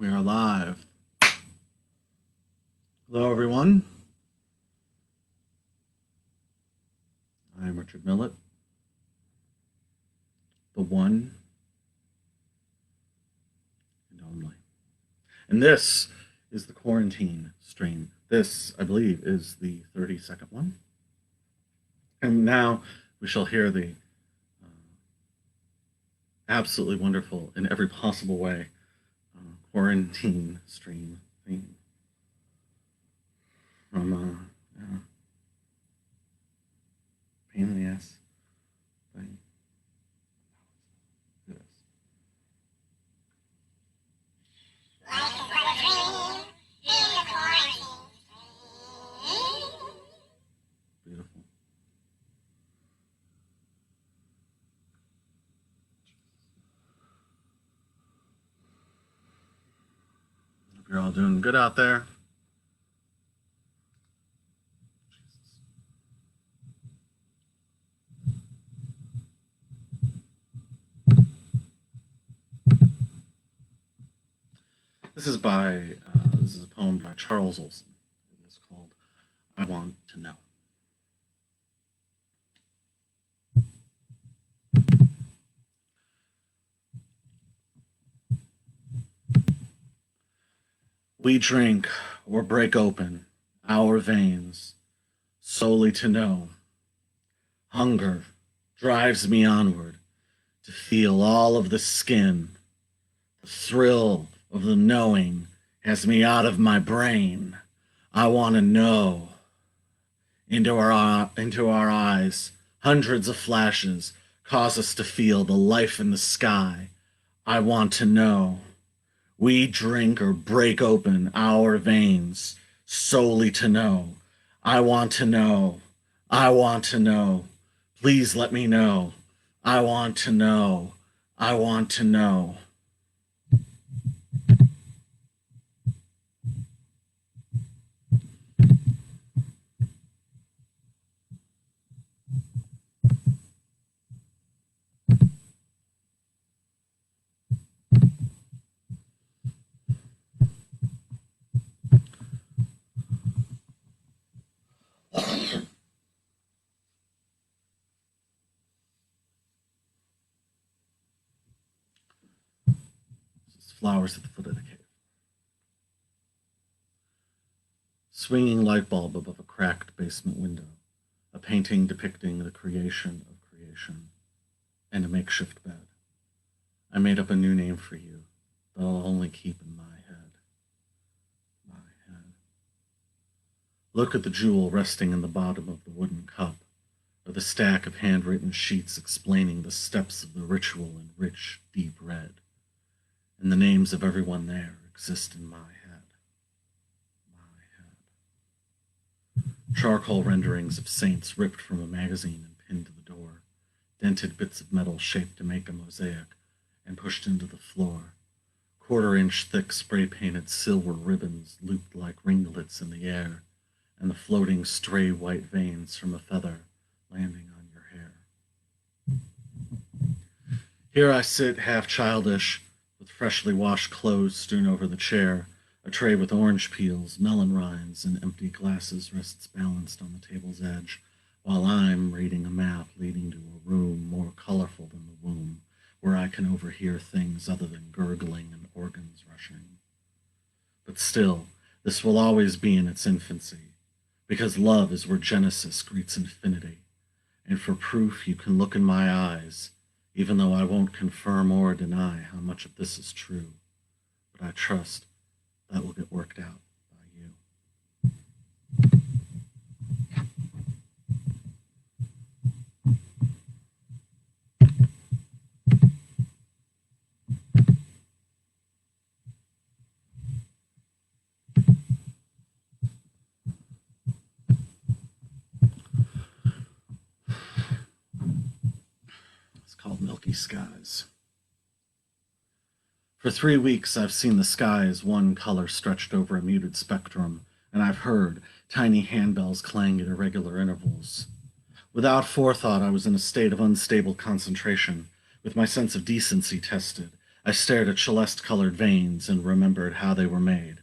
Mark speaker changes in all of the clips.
Speaker 1: We are live. Hello, everyone. I am Richard Millett, the one and only. And this is the quarantine stream. This, I believe, is the 32nd one. And now we shall hear the absolutely wonderful, in every possible way, quarantine stream theme from pain in the ass thing. It is. Beautiful. Hope you're all doing good out there. This is a poem by Charles Olson. It is called I Want to Know. We drink or break open our veins solely to know. Hunger drives me onward to feel all of the skin. The thrill of the knowing has me out of my brain. I want to know. Into our eyes, hundreds of flashes cause us to feel the life in the sky. I want to know. We drink or break open our veins solely to know. I want to know. I want to know. Please let me know. I want to know. I want to know. Flowers at the foot of the cave. Swinging light bulb above a cracked basement window, a painting depicting the creation of creation, and a makeshift bed. I made up a new name for you that I'll only keep in my head. My head. Look at the jewel resting in the bottom of the wooden cup, or the stack of handwritten sheets explaining the steps of the ritual in rich, deep red. And the names of everyone there exist in my head. My head. Charcoal renderings of saints ripped from a magazine and pinned to the door. Dented bits of metal shaped to make a mosaic and pushed into the floor. Quarter-inch thick spray-painted silver ribbons looped like ringlets in the air, and the floating stray white veins from a feather landing on your hair. Here I sit, half childish, with freshly washed clothes strewn over the chair. A tray with orange peels, melon rinds, and empty glasses rests balanced on the table's edge, while I'm reading a map leading to a room more colorful than the womb, where I can overhear things other than gurgling and organs rushing. But still, this will always be in its infancy, because love is where Genesis greets infinity, and for proof you can look in my eyes, even though I won't confirm or deny how much of this is true. But I trust that will get worked out by you. It's called Milky Skies. For 3 weeks I've seen the sky as one color stretched over a muted spectrum, and I've heard tiny handbells clang at irregular intervals. Without forethought, I was in a state of unstable concentration, with my sense of decency tested, I stared at celeste-colored veins and remembered how they were made.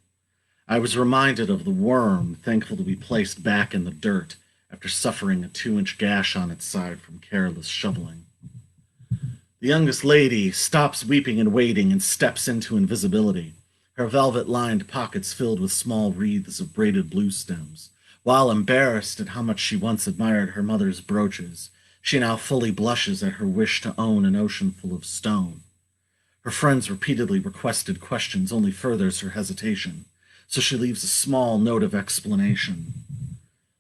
Speaker 1: I was reminded of the worm, thankful to be placed back in the dirt after suffering a 2-inch gash on its side from careless shoveling. The youngest lady stops weeping and waiting and steps into invisibility, her velvet-lined pockets filled with small wreaths of braided blue stems. While embarrassed at how much she once admired her mother's brooches, she now fully blushes at her wish to own an ocean full of stone. Her friends repeatedly requested questions only furthers her hesitation, so she leaves a small note of explanation.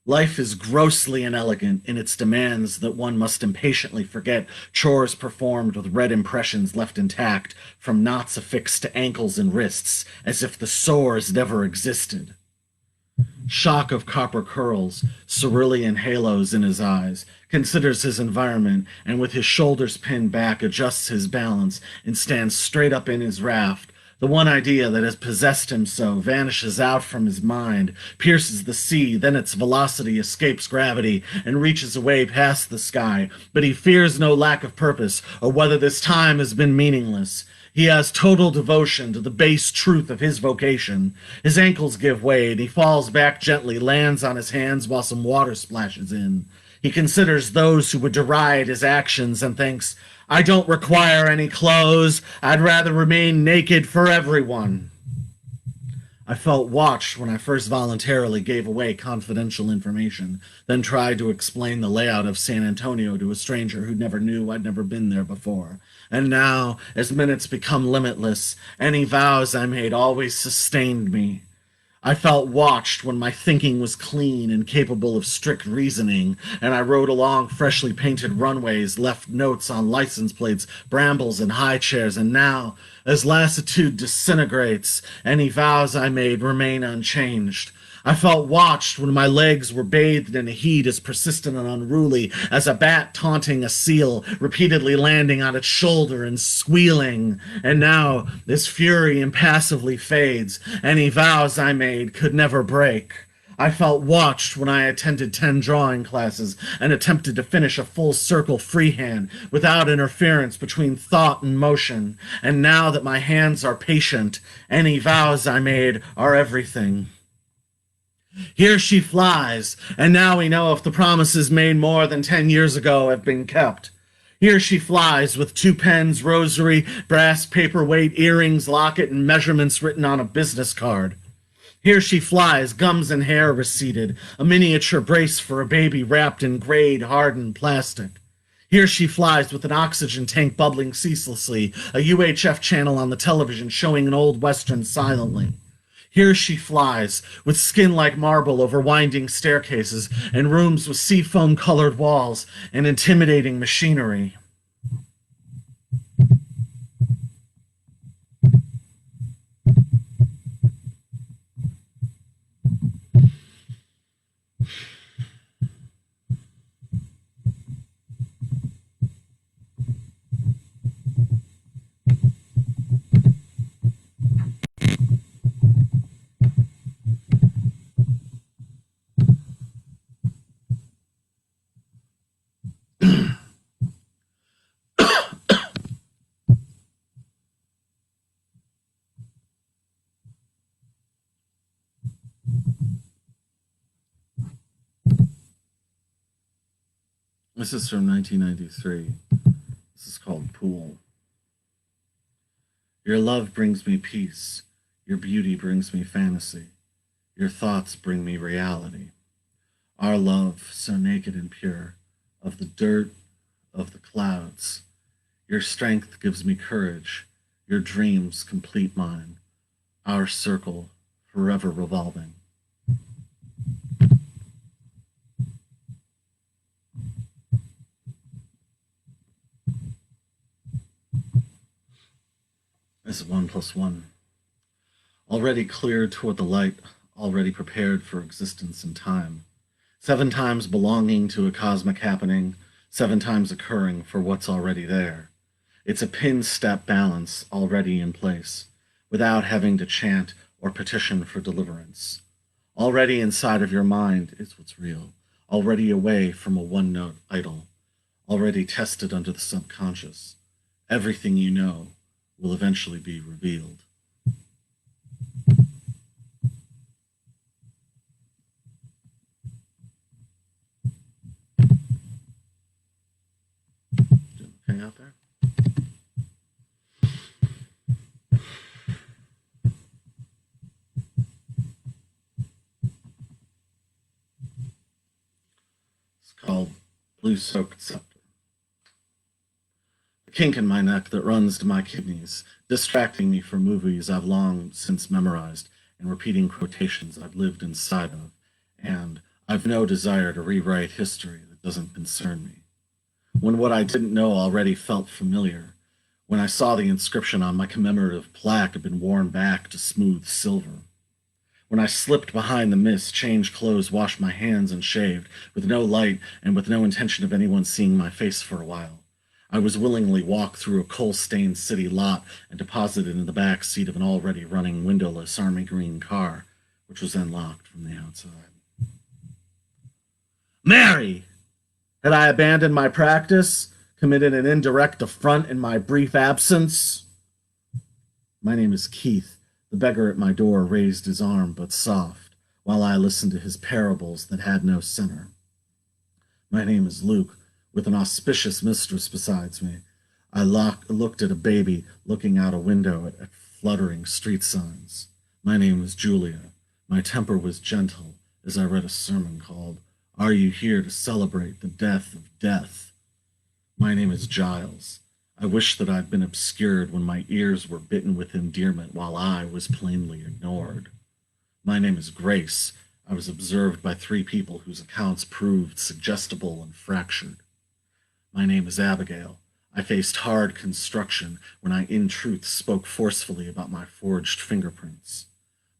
Speaker 1: Life is grossly inelegant in its demands that one must impatiently forget chores performed with red impressions left intact from knots affixed to ankles and wrists as if the sores never existed. Shock of copper curls, cerulean halos in his eyes, considers his environment, and with his shoulders pinned back adjusts his balance and stands straight up in his raft. The one idea that has possessed him so vanishes out from his mind, pierces the sea, then its velocity escapes gravity and reaches away past the sky. But he fears no lack of purpose, or whether this time has been meaningless. He has total devotion to the base truth of his vocation. His ankles give way, and he falls back gently, lands on his hands while some water splashes in. He considers those who would deride his actions and thinks, I don't require any clothes. I'd rather remain naked for everyone. I felt watched when I first voluntarily gave away confidential information, then tried to explain the layout of San Antonio to a stranger who never knew I'd never been there before. And now, as minutes become limitless, any vows I made always sustained me. I felt watched when my thinking was clean and capable of strict reasoning, and I rode along freshly painted runways, left notes on license plates, brambles, and high chairs, and now, as lassitude disintegrates, any vows I made remain unchanged. I felt watched when my legs were bathed in a heat as persistent and unruly as a bat taunting a seal, repeatedly landing on its shoulder and squealing. And now, as fury impassively fades, any vows I made could never break. I felt watched when I attended 10 drawing classes and attempted to finish a full circle freehand without interference between thought and motion. And now that my hands are patient, any vows I made are everything. Here she flies, and now we know if the promises made more than 10 years ago have been kept. Here she flies with 2 pens, rosary, brass paperweight, earrings, locket, and measurements written on a business card. Here she flies, gums and hair receded, a miniature brace for a baby wrapped in grayed, hardened plastic. Here she flies with an oxygen tank bubbling ceaselessly, a UHF channel on the television showing an old western silently. Here she flies, with skin like marble over winding staircases and rooms with seafoam-colored walls and intimidating machinery. This is from 1993. This is called Pool. Your love brings me peace. Your beauty brings me fantasy. Your thoughts bring me reality. Our love, so naked and pure, of the dirt, of the clouds. Your strength gives me courage. Your dreams complete mine. Our circle, forever revolving. This is 1+1. Already cleared toward the light, already prepared for existence and time. 7 times belonging to a cosmic happening, 7 times occurring for what's already there. It's a pin-step balance already in place, without having to chant or petition for deliverance. Already inside of your mind is what's real, already away from a one-note idol, already tested under the subconscious. Everything you know, will eventually be revealed. Doing okay out there? It's called Blue-Soaked Scepter. The kink in my neck that runs to my kidneys, distracting me from movies I've long since memorized and repeating quotations I've lived inside of, and I've no desire to rewrite history that doesn't concern me. When what I didn't know already felt familiar, when I saw the inscription on my commemorative plaque had been worn back to smooth silver, when I slipped behind the mist, changed clothes, washed my hands, and shaved, with no light and with no intention of anyone seeing my face for a while, I was willingly walked through a coal-stained city lot and deposited in the back seat of an already running windowless army green car, which was then locked from the outside. Mary! Had I abandoned my practice, committed an indirect affront in my brief absence? My name is Keith. The beggar at my door raised his arm, but soft, while I listened to his parables that had no center. My name is Luke, with an auspicious mistress besides me. I looked at a baby looking out a window at fluttering street signs. My name is Julia. My temper was gentle as I read a sermon called, Are You Here to Celebrate the Death of Death? My name is Giles. I wish that I'd been obscured when my ears were bitten with endearment while I was plainly ignored. My name is Grace. I was observed by 3 people whose accounts proved suggestible and fractured. My name is Abigail. I faced hard construction when I in truth spoke forcefully about my forged fingerprints.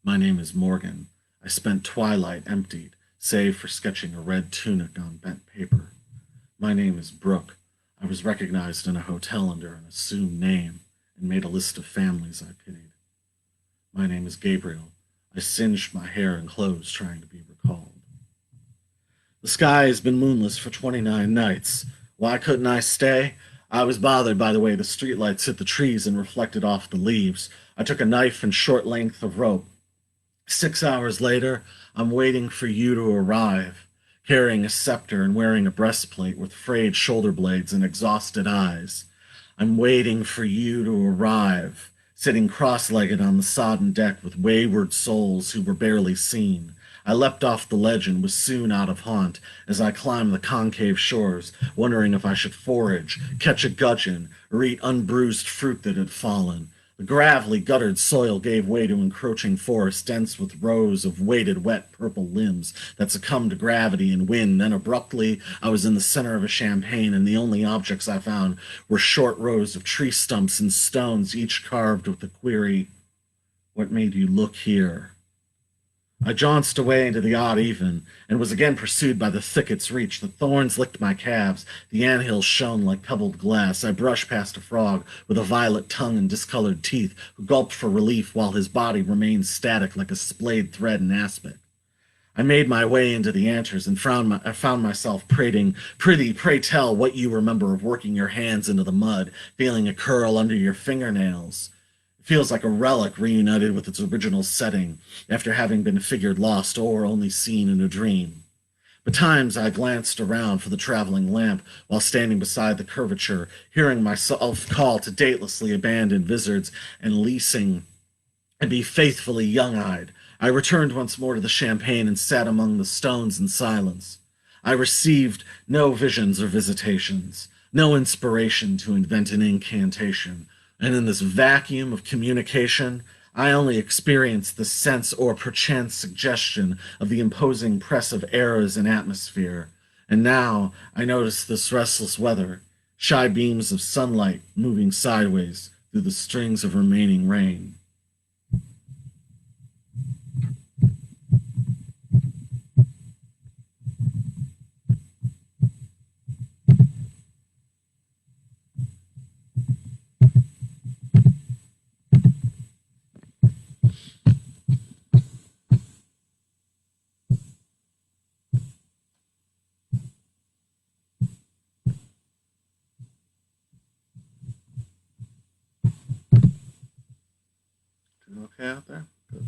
Speaker 1: My name is Morgan. I spent twilight emptied, save for sketching a red tunic on bent paper. My name is Brooke. I was recognized in a hotel under an assumed name and made a list of families I pitied. My name is Gabriel. I singed my hair and clothes trying to be recalled. The sky has been moonless for 29 nights. Why couldn't I stay? I was bothered by the way the streetlights hit the trees and reflected off the leaves. I took a knife and short length of rope. 6 hours later, I'm waiting for you to arrive, carrying a scepter and wearing a breastplate with frayed shoulder blades and exhausted eyes. I'm waiting for you to arrive, sitting cross-legged on the sodden deck with wayward souls who were barely seen. I leapt off the ledge and was soon out of haunt as I climbed the concave shores, wondering if I should forage, catch a gudgeon, or eat unbruised fruit that had fallen. The gravelly, guttered soil gave way to encroaching forest, dense with rows of weighted, wet, purple limbs that succumbed to gravity and wind. Then abruptly, I was in the center of a champaign, and the only objects I found were short rows of tree stumps and stones, each carved with the query, "What made you look here?" I jaunced away into the odd even, and was again pursued by the thicket's reach. The thorns licked my calves, the anthills shone like pebbled glass. I brushed past a frog with a violet tongue and discolored teeth, who gulped for relief while his body remained static like a splayed thread in aspic. I made my way into the antres and I found myself prating, "Prithee, pray tell what you remember of working your hands into the mud, feeling a curl under your fingernails." It feels like a relic reunited with its original setting, after having been figured lost or only seen in a dream. Betimes I glanced around for the traveling lamp while standing beside the curvature, hearing myself call to datelessly abandoned wizards and leasing and be faithfully young-eyed. I returned once more to the champagne and sat among the stones in silence. I received no visions or visitations, no inspiration to invent an incantation, and in this vacuum of communication, I only experienced the sense or perchance suggestion of the imposing press of eras and atmosphere. And now I notice this restless weather, shy beams of sunlight moving sideways through the strings of remaining rain. okay out there? Good.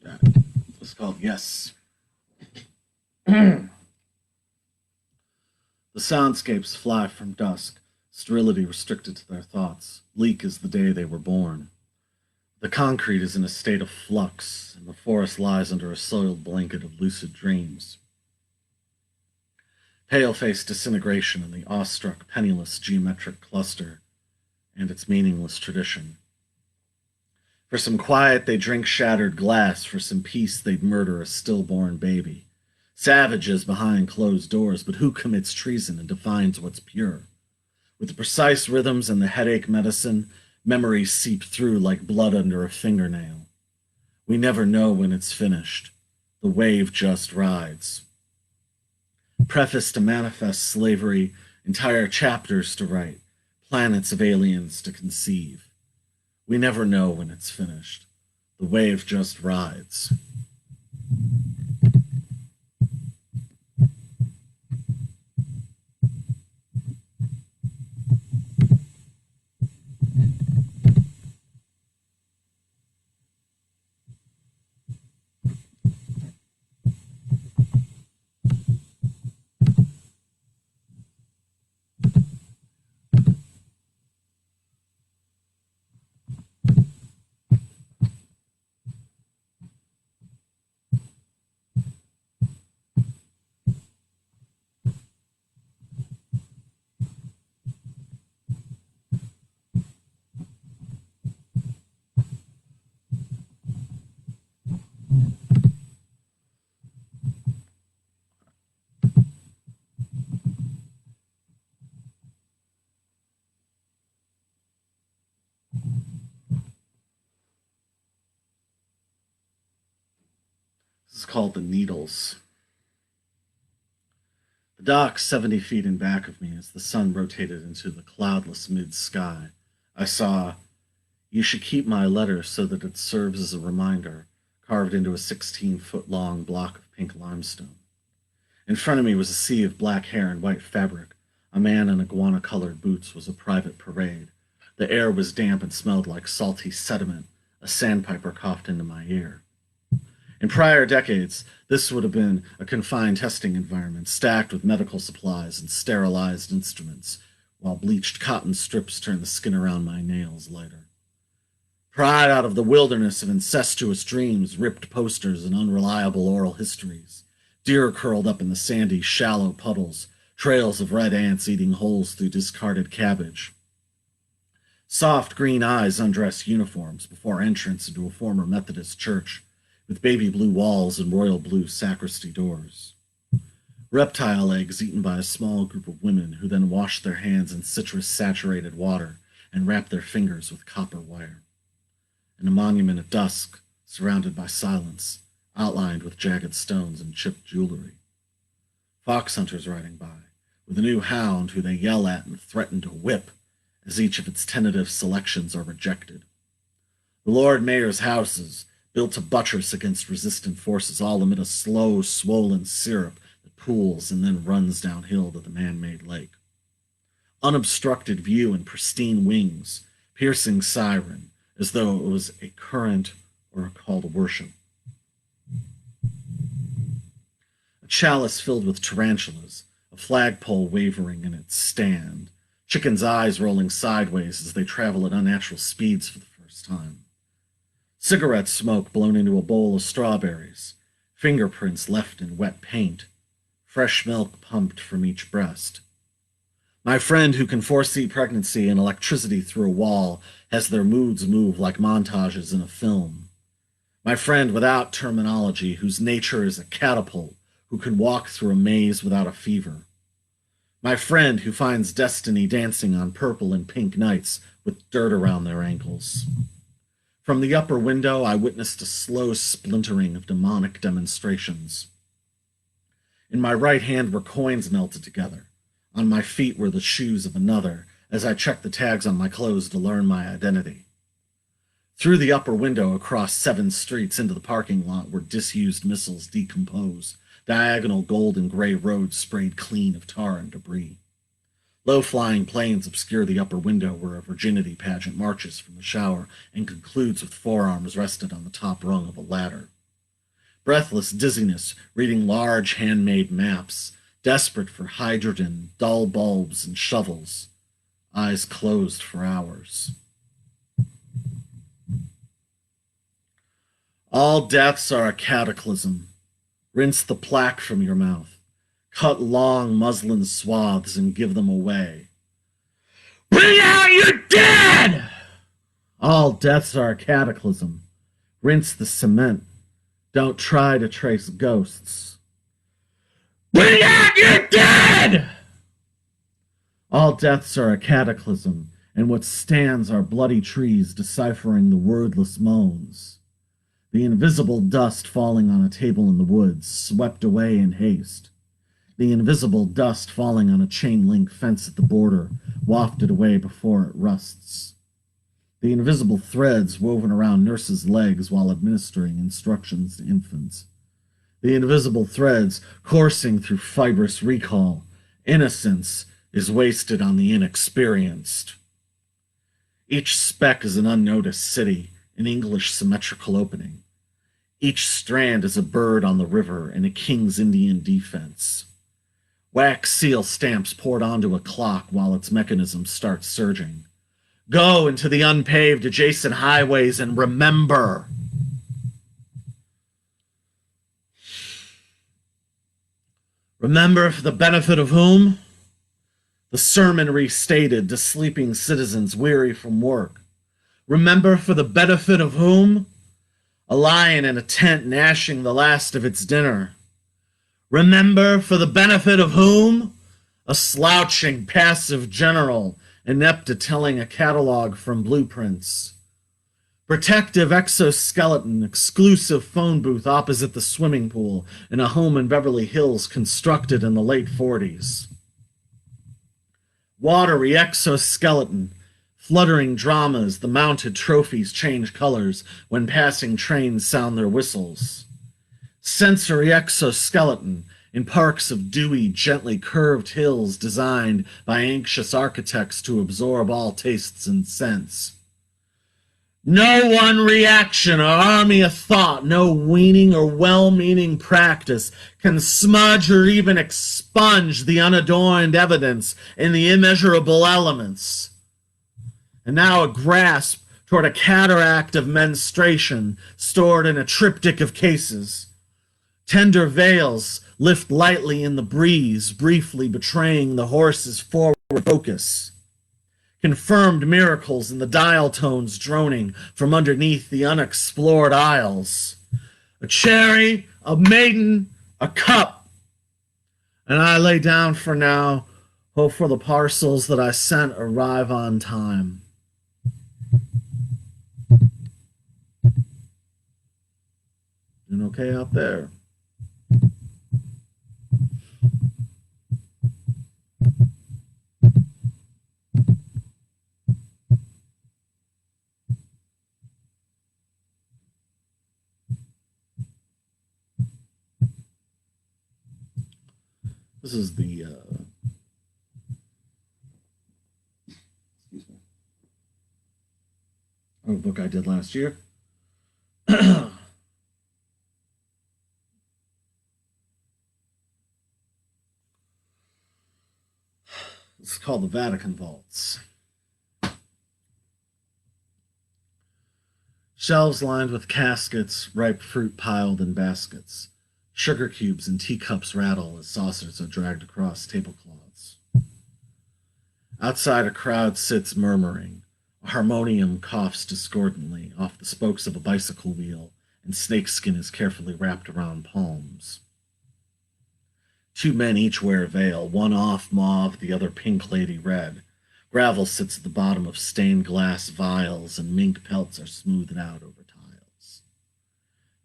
Speaker 1: Yeah. It's called Yes. The soundscapes fly from dusk, sterility restricted to their thoughts, bleak as the day they were born. The concrete is in a state of flux, and the forest lies under a soiled blanket of lucid dreams. Pale-faced disintegration in the awestruck, penniless geometric cluster and its meaningless tradition. For some quiet, they drink shattered glass. For some peace, they'd murder a stillborn baby. Savages behind closed doors, but who commits treason and defines what's pure? With the precise rhythms and the headache medicine, memories seep through like blood under a fingernail. We never know when it's finished. The wave just rides. Preface to manifest slavery, entire chapters to write, planets of aliens to conceive. We never know when it's finished. The wave just rides. This is called The Needles. The dock 70 feet in back of me as the sun rotated into the cloudless mid-sky. I saw, "You should keep my letter so that it serves as a reminder," carved into a 16-foot-long block of pink limestone. In front of me was a sea of black hair and white fabric. A man in iguana-colored boots was a private parade. The air was damp and smelled like salty sediment. A sandpiper coughed into my ear. In prior decades, this would have been a confined testing environment, stacked with medical supplies and sterilized instruments, while bleached cotton strips turned the skin around my nails lighter. Pried out of the wilderness of incestuous dreams, ripped posters, and unreliable oral histories. Deer curled up in the sandy, shallow puddles, trails of red ants eating holes through discarded cabbage. Soft green eyes undress uniforms before entrance into a former Methodist church, with baby blue walls and royal blue sacristy doors. Reptile eggs eaten by a small group of women who then wash their hands in citrus-saturated water and wrap their fingers with copper wire. And a monument at dusk, surrounded by silence, outlined with jagged stones and chipped jewelry. Fox hunters riding by, with a new hound who they yell at and threaten to whip as each of its tentative selections are rejected. The Lord Mayor's houses, built to buttress against resistant forces, all amid a slow, swollen syrup that pools and then runs downhill to the man-made lake. Unobstructed view and pristine wings, piercing siren, as though it was a current or a call to worship. A chalice filled with tarantulas, a flagpole wavering in its stand, chickens' eyes rolling sideways as they travel at unnatural speeds for the first time. Cigarette smoke blown into a bowl of strawberries, fingerprints left in wet paint, fresh milk pumped from each breast. My friend who can foresee pregnancy and electricity through a wall has their moods move like montages in a film. My friend without terminology, whose nature is a catapult, who can walk through a maze without a fever. My friend who finds destiny dancing on purple and pink nights with dirt around their ankles. From the upper window, I witnessed a slow splintering of demonic demonstrations. In my right hand were coins melted together. On my feet were the shoes of another, as I checked the tags on my clothes to learn my identity. Through the upper window across 7 streets into the parking lot where disused missiles decompose, diagonal gold and gray roads sprayed clean of tar and debris. Low-flying planes obscure the upper window where a virginity pageant marches from the shower and concludes with forearms rested on the top rung of a ladder. Breathless dizziness, reading large handmade maps, desperate for hydrogen, dull bulbs, and shovels. Eyes closed for hours. All deaths are a cataclysm. Rinse the plaque from your mouth. Cut long muslin swaths and give them away. Bring out your dead! All deaths are a cataclysm. Rinse the cement. Don't try to trace ghosts. Bring out your dead! All deaths are a cataclysm, and what stands are bloody trees deciphering the wordless moans. The invisible dust falling on a table in the woods, swept away in haste. The invisible dust falling on a chain-link fence at the border, wafted away before it rusts. The invisible threads woven around nurses' legs while administering instructions to infants. The invisible threads coursing through fibrous recall. Innocence is wasted on the inexperienced. Each speck is an unnoticed city, an English symmetrical opening. Each strand is a bird on the river and a king's Indian defense. Wax seal stamps poured onto a clock while its mechanism starts surging. Go into the unpaved adjacent highways and remember. Remember for the benefit of whom? The sermon restated to sleeping citizens weary from work. Remember for the benefit of whom? A lion in a tent gnashing the last of its dinner. Remember for the benefit of whom? A slouching, passive general, inept at telling a catalog from blueprints. Protective exoskeleton, exclusive phone booth opposite the swimming pool in a home in Beverly Hills constructed in the late 40s. Watery exoskeleton, fluttering dramas, the mounted trophies change colors when passing trains sound their whistles. Sensory exoskeleton in parks of dewy, gently curved hills designed by anxious architects to absorb all tastes and scents. No one reaction or army of thought, no weaning or well-meaning practice can smudge or even expunge the unadorned evidence in the immeasurable elements. And now a grasp toward a cataract of menstruation stored in a triptych of cases. Tender veils lift lightly in the breeze, briefly betraying the horse's forward focus. Confirmed miracles in the dial tones droning from underneath the unexplored aisles. A cherry, a maiden, a cup. And I lay down for now, hope for the parcels that I sent arrive on time. Doing okay out there? This is the excuse me, book I did last year. It's called the Vatican Vaults. Shelves lined with caskets, ripe fruit piled in baskets. Sugar cubes and teacups rattle as saucers are dragged across tablecloths. Outside, a crowd sits murmuring. A harmonium coughs discordantly off the spokes of a bicycle wheel, and snakeskin is carefully wrapped around palms. 2 men each wear a veil, one off mauve, the other pink lady red. Gravel sits at the bottom of stained glass vials, and mink pelts are smoothed out over tiles.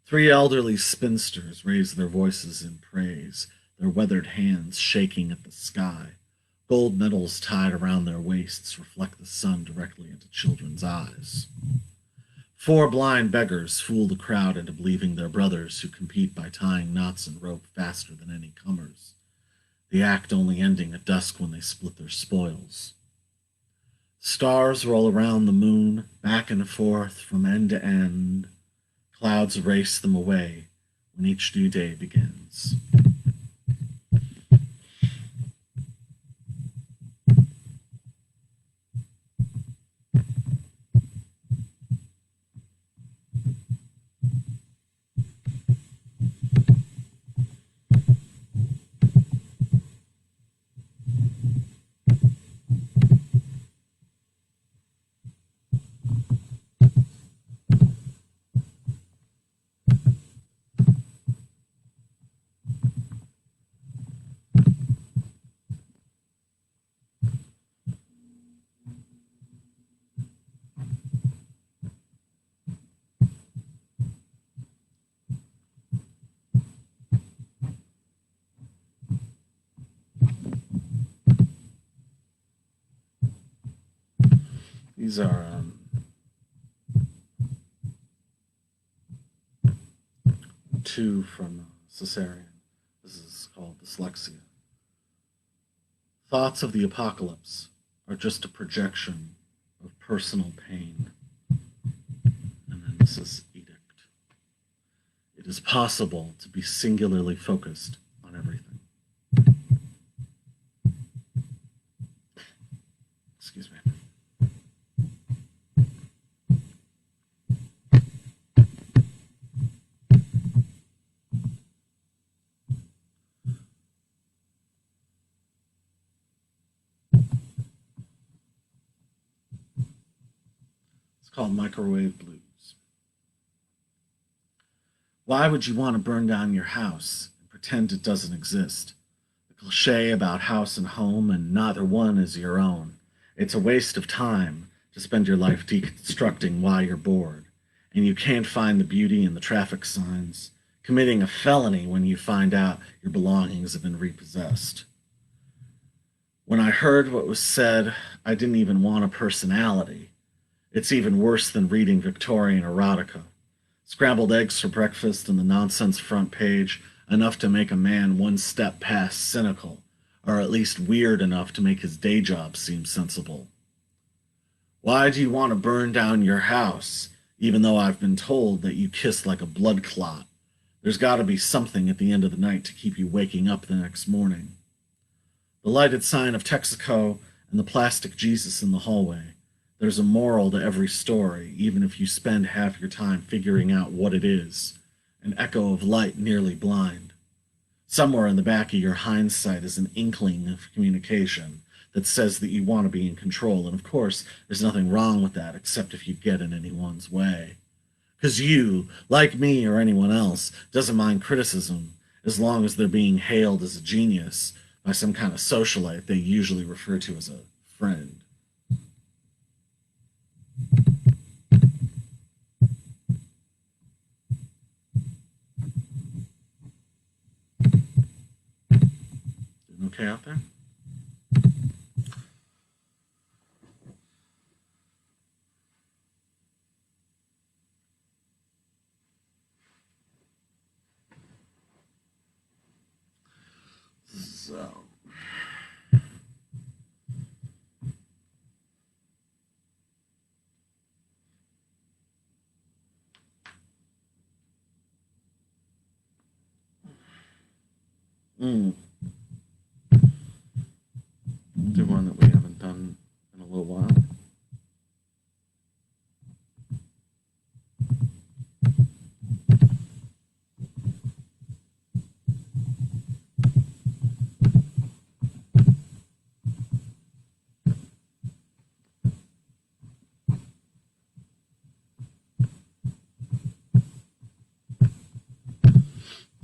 Speaker 1: 3 elderly spinsters raise their voices in praise, their weathered hands shaking at the sky. Gold medals tied around their waists reflect the sun directly into children's eyes. 4 blind beggars fool the crowd into believing they're brothers who compete by tying knots in rope faster than any comers, the act only ending at dusk when they split their spoils. Stars roll around the moon, back and forth from end to end. Clouds race them away when each new day begins. These are 2 from Caesarean. This is called Dyslexia. Thoughts of the apocalypse are just a projection of personal pain. And then this is Edict. It is possible to be singularly focused on everything. Excuse me. Called Microwave Blues. Why would you want to burn down your house and pretend it doesn't exist? The cliche about house and home, and neither one is your own. It's a waste of time to spend your life deconstructing why you're bored, and you can't find the beauty in the traffic signs, committing a felony when you find out your belongings have been repossessed. When I heard what was said, I didn't even want a personality. It's even worse than reading Victorian erotica. Scrambled eggs for breakfast and the nonsense front page, enough to make a man one step past cynical, or at least weird enough to make his day job seem sensible. Why do you want to burn down your house, even though I've been told that you kiss like a blood clot? There's got to be something at the end of the night to keep you waking up the next morning. The lighted sign of Texaco and the plastic Jesus in the hallway. There's a moral to every story, even if you spend half your time figuring out what it is, an echo of light nearly blind. Somewhere in the back of your hindsight is an inkling of communication that says that you want to be in control, and of course, there's nothing wrong with that except if you get in anyone's way. Because you, like me or anyone else, doesn't mind criticism as long as they're being hailed as a genius by some kind of socialite they usually refer to as a friend. Doing okay out there? So. Do one that we haven't done in a little while.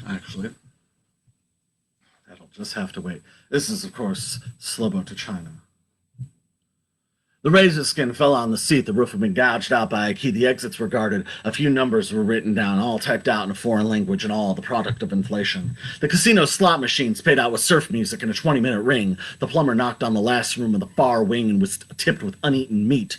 Speaker 1: Actually, that'll just have to wait. This is, of course, Slow Boat to China. The razor skin fell on the seat. The roof had been gouged out by a key. The exits were guarded. A few numbers were written down, all typed out in a foreign language and all the product of inflation. The casino slot machines paid out with surf music in a 20-minute ring. The plumber knocked on the last room of the far wing and was tipped with uneaten meat.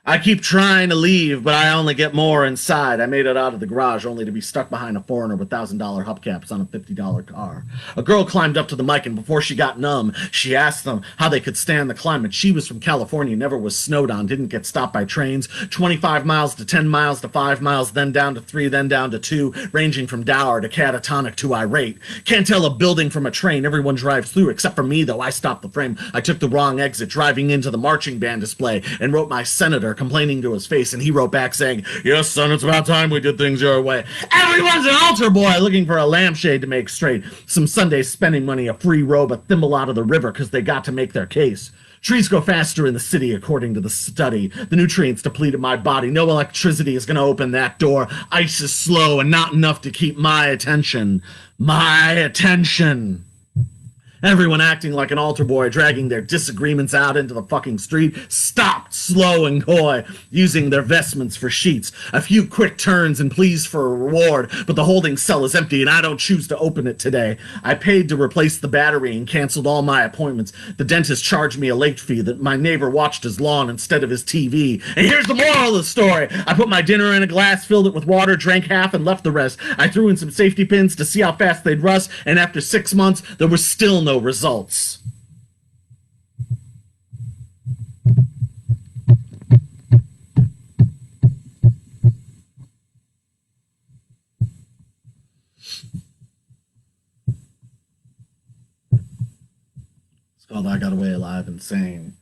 Speaker 1: I keep trying to leave, but I only get more inside. I made it out of the garage only to be stuck behind a foreigner with $1,000 hubcaps on a $50 car. A girl climbed up to the mic, and before she got numb, she asked them how they could stand the climate. She was from California, never was snowed on, didn't get stopped by trains. 25 miles to 10 miles to 5 miles, then down to 3, then down to 2, ranging from dour to catatonic to irate. Can't tell a building from a train. Everyone drives through, except for me, though. I stopped the frame. I took the wrong exit, driving into the marching band display, and wrote my senator complaining to his face, and he wrote back saying, "Yes, son, it's about time we did things your way." Everyone's an altar boy looking for a lampshade to make straight. Some Sunday spending money, a free robe, a thimble out of the river because they got to make their case. Trees grow faster in the city, according to the study. The nutrients depleted my body. No electricity is going to open that door. Ice is slow and not enough to keep my attention. My attention. Everyone acting like an altar boy, dragging their disagreements out into the fucking street, stopped, slow and coy, using their vestments for sheets. A few quick turns and pleas for a reward, but the holding cell is empty and I don't choose to open it today. I paid to replace the battery and canceled all my appointments. The dentist charged me a late fee that my neighbor watched his lawn instead of his TV. And here's the moral of the story. I put my dinner in a glass, filled it with water, drank half, and left the rest. I threw in some safety pins to see how fast they'd rust, and after 6 months, there was still no results. It's called I Got Away Alive and Sane.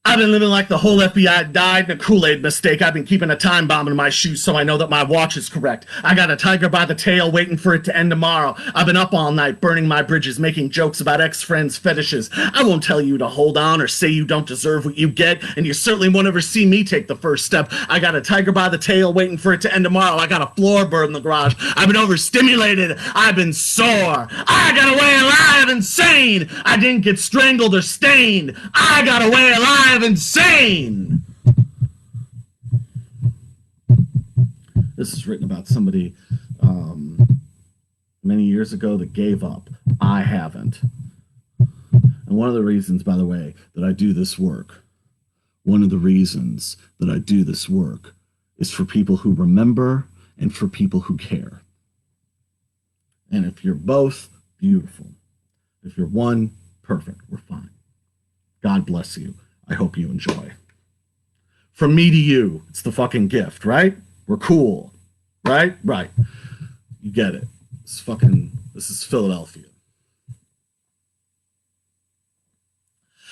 Speaker 1: I've been living like the whole FBI died in a Kool-Aid mistake. I've been keeping a time bomb in my shoes so I know that my watch is correct. I got a tiger by the tail waiting for it to end tomorrow. I've been up all night burning my bridges, making jokes about ex-friends' fetishes. I won't tell you to hold on or say you don't deserve what you get, and you certainly won't ever see me take the first step. I got a tiger by the tail waiting for it to end tomorrow. I got a floorboard in the garage. I've been overstimulated. I've been sore. I got away alive and sane. I didn't get strangled or stained. I got away alive insane. This is written about somebody many years ago that gave up. I haven't. And one of the reasons, by the way, that I do this work, is for people who remember and for people who care. And if you're both, beautiful. If you're one, perfect. We're fine. God bless you. I hope you enjoy. From me to you, it's the fucking gift, right? We're cool, right? Right. You get it. This is Philadelphia.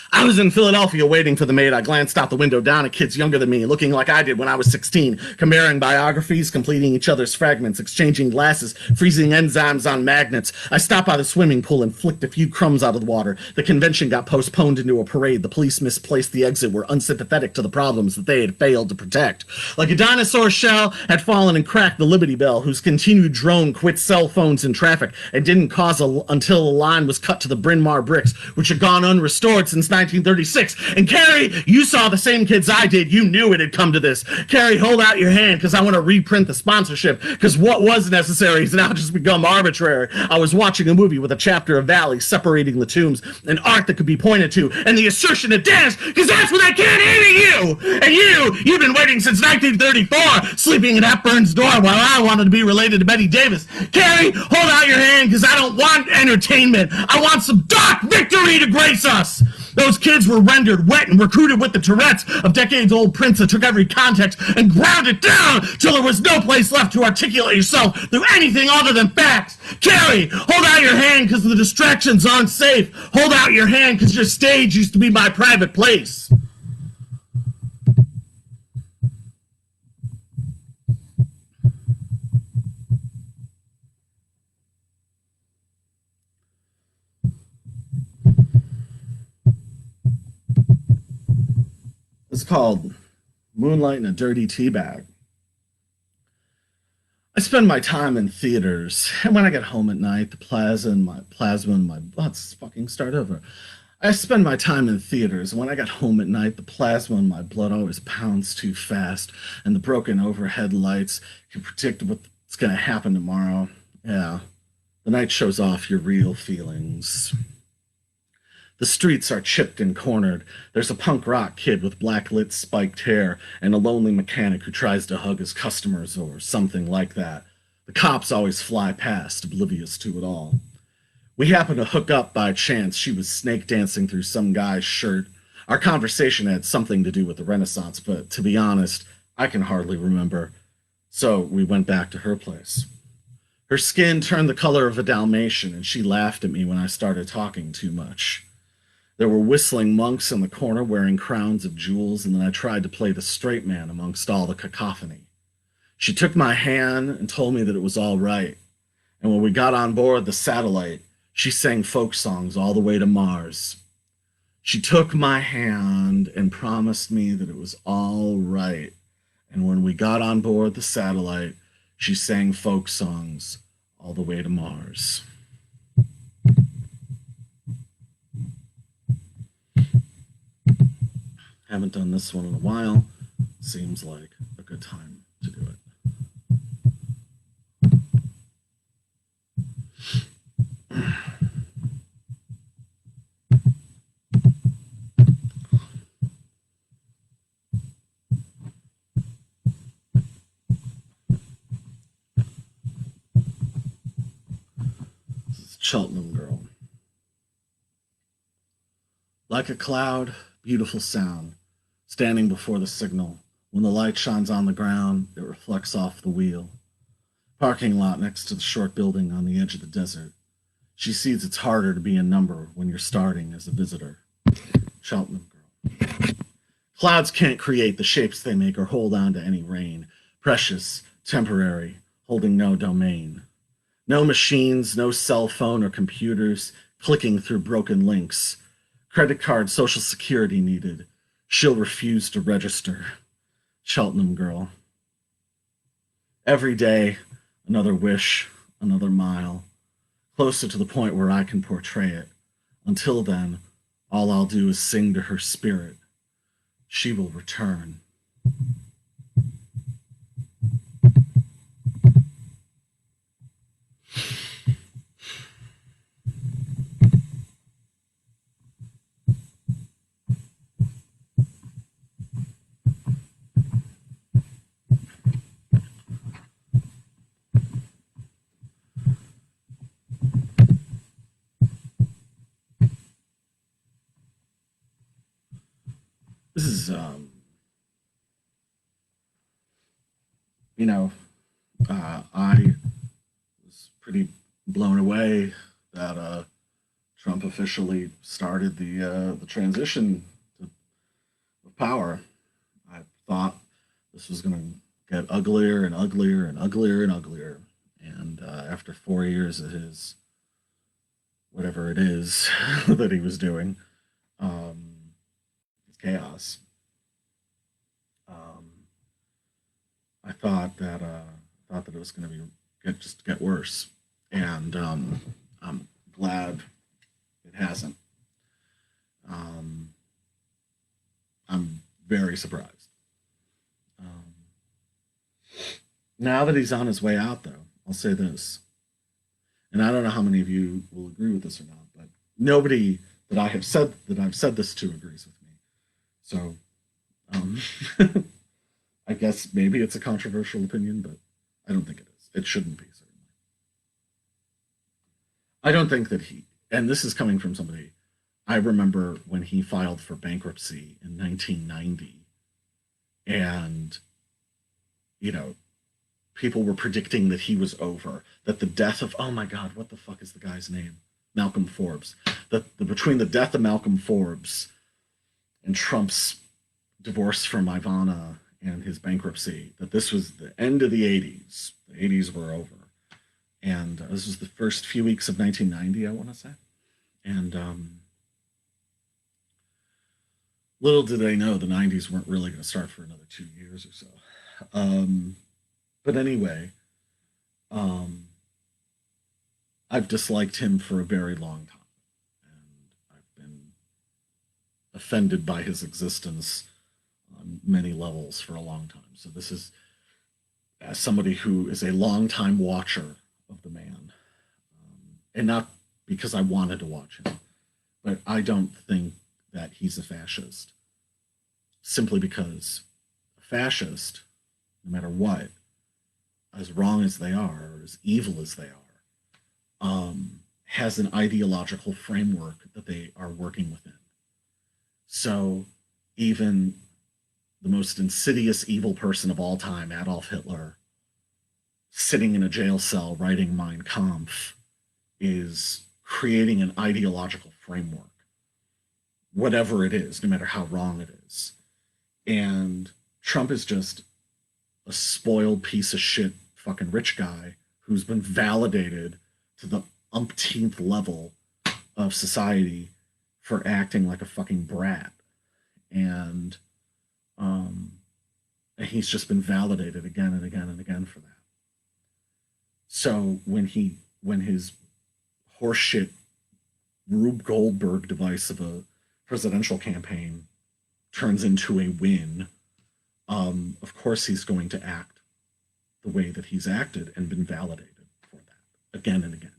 Speaker 1: I was in Philadelphia waiting for the maid. I glanced out the window down at kids younger than me, looking like I did when I was 16, comparing biographies, completing each other's fragments, exchanging glasses, freezing enzymes on magnets. I stopped by the swimming pool and flicked a few crumbs out of the water. The convention got postponed into a parade. The police misplaced the exit, were unsympathetic to the problems that they had failed to protect. Like a dinosaur shell had fallen and cracked the Liberty Bell, whose continued drone quit cell phones in traffic and didn't cause until a line was cut to the Bryn Mawr bricks, which had gone unrestored since 1936. And Carrie, you saw the same kids I did. You knew it had come to this. Carrie, hold out your hand because I want to reprint the sponsorship, because what was necessary has now just become arbitrary. I was watching a movie with a chapter of Valley separating the tombs, an art that could be pointed to, and the assertion of dance, because that's what I can't hear you. And you've been waiting since 1934, sleeping at Hepburn's door while I wanted to be related to Betty Davis. Carrie, hold out your hand because I don't want entertainment. I want some dark victory to grace us. Those kids were rendered wet and recruited with the Tourette's of decades-old prints that took every context and ground it down till there was no place left to articulate yourself through anything other than facts. Carrie, hold out your hand because the distractions aren't safe. Hold out your hand because your stage used to be my private place. It's called Moonlight in a Dirty Tea Bag. I spend my time in theaters, and when I get home at night, the plasma in my let's fucking start over. I spend my time in theaters, and when I get home at night, the plasma in my blood always pounds too fast, and the broken overhead lights can predict what's gonna happen tomorrow. Yeah, the night shows off your real feelings. The streets are chipped and cornered. There's a punk rock kid with black lit spiked hair and a lonely mechanic who tries to hug his customers or something like that. The cops always fly past, oblivious to it all. We happened to hook up by chance. She was snake dancing through some guy's shirt. Our conversation had something to do with the Renaissance, but to be honest, I can hardly remember. So we went back to her place. Her skin turned the color of a Dalmatian, and she laughed at me when I started talking too much. There were whistling monks in the corner wearing crowns of jewels, and then I tried to play the straight man amongst all the cacophony. She took my hand and told me that it was all right. And when we got on board the satellite, she sang folk songs all the way to Mars. She took my hand and promised me that it was all right. And when we got on board the satellite, she sang folk songs all the way to Mars. Haven't done this one in a while. Seems like a good time to do it. This is Cheltenham Girl. Like a cloud, beautiful sound, standing before the signal. When the light shines on the ground, it reflects off the wheel. Parking lot next to the short building on the edge of the desert. She sees it's harder to be a number when you're starting as a visitor. Cheltenham Girl. Clouds can't create the shapes they make or hold on to any rain. Precious, temporary, holding no domain. No machines, no cell phone or computers, clicking through broken links. Credit card, social security needed. She'll refuse to register. Cheltenham Girl. Every day, another wish, another mile, closer to the point where I can portray it. Until then, all I'll do is sing to her spirit. She will return. This is, I was pretty blown away that Trump officially started the transition of power. I thought this was going to get uglier and uglier and uglier and uglier. And after 4 years of his whatever it is that he was doing, chaos. Um, I thought that it was going to get worse, and I'm glad it hasn't. Um, I'm very surprised. Um, Now that he's on his way out, though, I'll say this, and I don't know how many of you will agree with this or not, but nobody that I've said this to agrees with me. So, um, I guess maybe it's a controversial opinion, but I don't think it is. It shouldn't be, certainly. I don't think that and this is coming from somebody, I remember when he filed for bankruptcy in 1990, and, you know, people were predicting that he was over, that the death of, oh my God, what the fuck is the guy's name? Malcolm Forbes. Between the death of Malcolm Forbes and Trump's divorce from Ivana and his bankruptcy, that this was the end of the 80s. The 80s were over. And this was the first few weeks of 1990, I want to say. And little did they know the 90s weren't really going to start for another 2 years or so. But anyway, Um, I've disliked him for a very long time, and I've been offended by his existence on many levels for a long time. So this is, as somebody who is a longtime watcher of the man, and not because I wanted to watch him, but I don't think that he's a fascist. Simply because a fascist, no matter what, as wrong as they are, or as evil as they are, has an ideological framework that they are working within. So even the most insidious evil person of all time, Adolf Hitler, sitting in a jail cell writing Mein Kampf, is creating an ideological framework, whatever it is, no matter how wrong it is. And Trump is just a spoiled piece of shit fucking rich guy who's been validated to the umpteenth level of society for acting like a fucking brat. And he's just been validated again and again and again for that. So when his horseshit Rube Goldberg device of a presidential campaign turns into a win, of course he's going to act the way that he's acted and been validated for that again and again.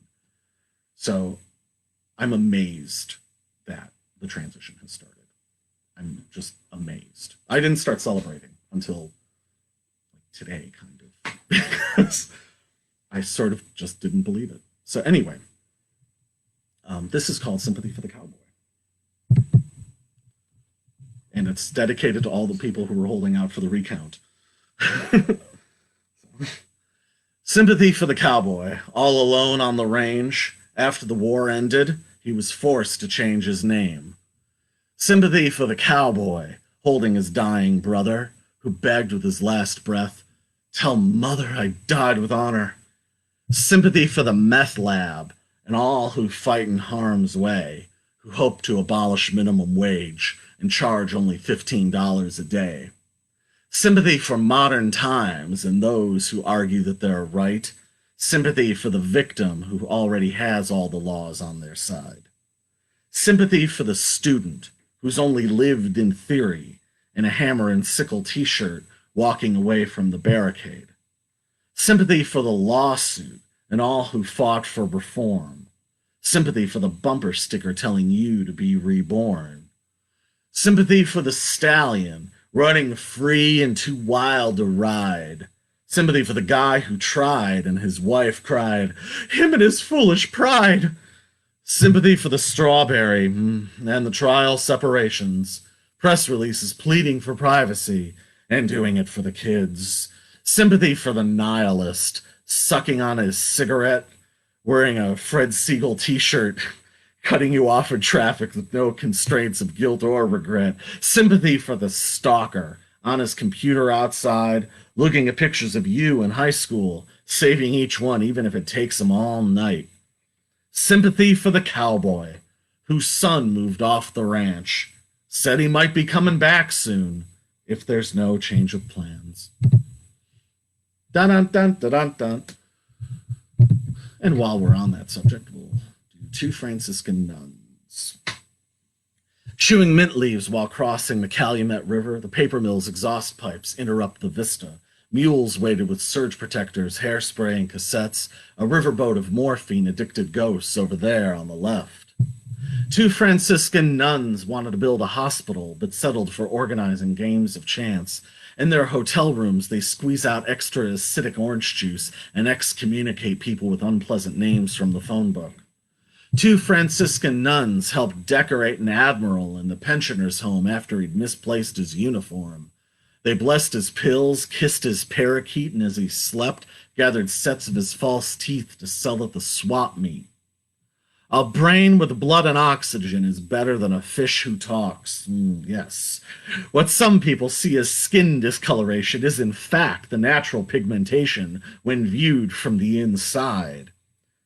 Speaker 1: So I'm amazed that the transition has started. I'm just amazed. I didn't start celebrating until like today, kind of, because I sort of just didn't believe it. So anyway, this is called Sympathy for the Cowboy. And it's dedicated to all the people who were holding out for the recount. Sympathy for the cowboy, all alone on the range. After the war ended, he was forced to change his name. Sympathy for the cowboy, holding his dying brother, who begged with his last breath, "Tell mother I died with honor." Sympathy for the meth lab and all who fight in harm's way, who hope to abolish minimum wage and charge only $15 a day. Sympathy for modern times and those who argue that they're right. Sympathy for the victim who already has all the laws on their side. Sympathy for the student who's only lived in theory in a hammer and sickle t-shirt walking away from the barricade. Sympathy for the lawsuit and all who fought for reform. Sympathy for the bumper sticker telling you to be reborn. Sympathy for the stallion running free and too wild to ride. Sympathy for the guy who tried and his wife cried, "Him and his foolish pride." Sympathy for the strawberry and the trial separations. Press releases pleading for privacy and doing it for the kids. Sympathy for the nihilist sucking on his cigarette, wearing a Fred Siegel t-shirt, cutting you off in traffic with no constraints of guilt or regret. Sympathy for the stalker on his computer outside, looking at pictures of you in high school, saving each one even if it takes him all night. Sympathy for the cowboy whose son moved off the ranch, said he might be coming back soon if there's no change of plans. Dun dun dun dun dun dun. And while we're on that subject, we'll do two Franciscan nuns. Chewing mint leaves while crossing the Calumet River, the paper mill's exhaust pipes interrupt the vista. Mules weighted with surge protectors, hairspray, and cassettes, a riverboat of morphine-addicted ghosts over there on the left. Two Franciscan nuns wanted to build a hospital, but settled for organizing games of chance. In their hotel rooms, they squeeze out extra acidic orange juice and excommunicate people with unpleasant names from the phone book. Two Franciscan nuns helped decorate an admiral in the pensioner's home after he'd misplaced his uniform. They blessed his pills, kissed his parakeet, and as he slept, gathered sets of his false teeth to sell at the swap meet. A brain with blood and oxygen is better than a fish who talks. Yes. What some people see as skin discoloration is in fact the natural pigmentation when viewed from the inside.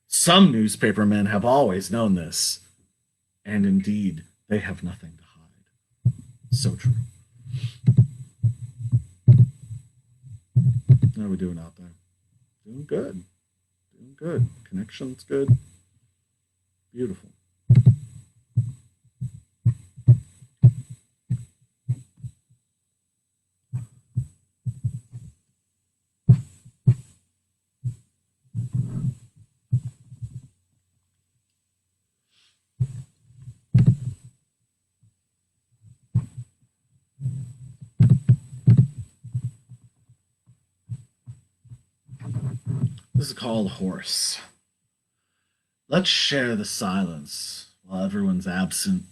Speaker 1: Some newspapermen have always known this. And indeed, they have nothing to hide. So true. How are we doing out there? Doing good. good. Connection's good. Beautiful. This is called Horse. Let's share the silence while everyone's absent.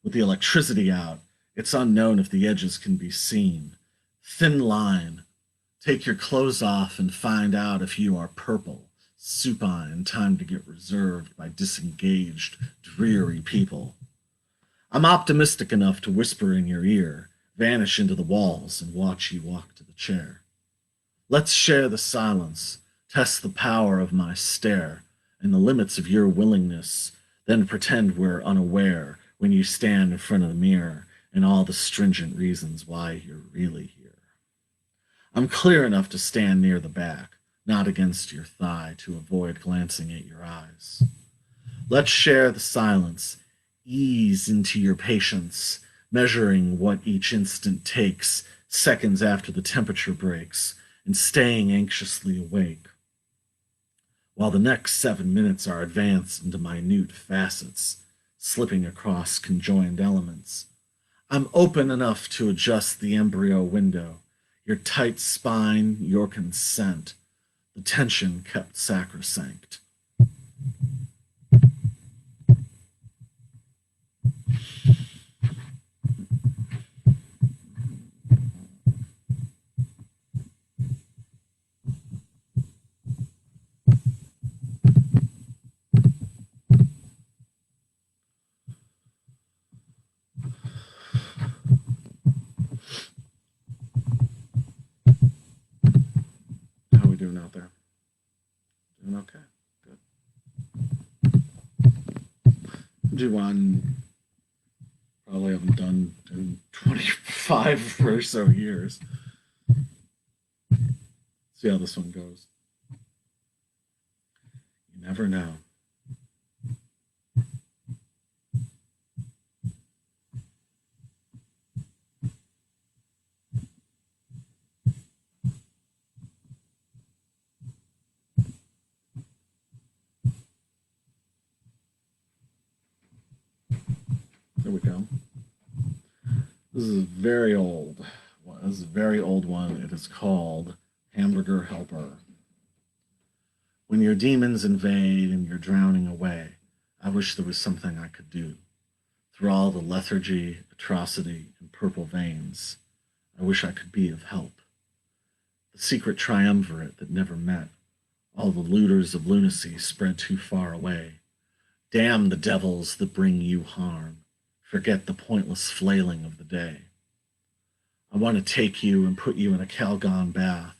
Speaker 1: With the electricity out, it's unknown if the edges can be seen. Thin line. Take your clothes off and find out if you are purple, supine, time to get reserved by disengaged, dreary people. I'm optimistic enough to whisper in your ear, vanish into the walls, and watch you walk to the chair. Let's share the silence, test the power of my stare, and the limits of your willingness, then pretend we're unaware when you stand in front of the mirror and all the stringent reasons why you're really here. I'm clear enough to stand near the back, not against your thigh, to avoid glancing at your eyes. Let's share the silence, ease into your patience, measuring what each instant takes, seconds after the temperature breaks, and staying anxiously awake, while the next 7 minutes are advanced into minute facets, slipping across conjoined elements. I'm open enough to adjust the embryo window, your tight spine, your consent, the tension kept sacrosanct. How are we doing out there? Doing okay. Good. Do one probably haven't done in 25 or so years. See how this one goes. You never know. There we go. This is very old. This is a very old one. It is called Hamburger Helper. When your demons invade and you're drowning away, I wish there was something I could do. Through all the lethargy, atrocity, and purple veins, I wish I could be of help. The secret triumvirate that never met, all the looters of lunacy spread too far away. Damn the devils that bring you harm. Forget the pointless flailing of the day. I want to take you and put you in a Calgon bath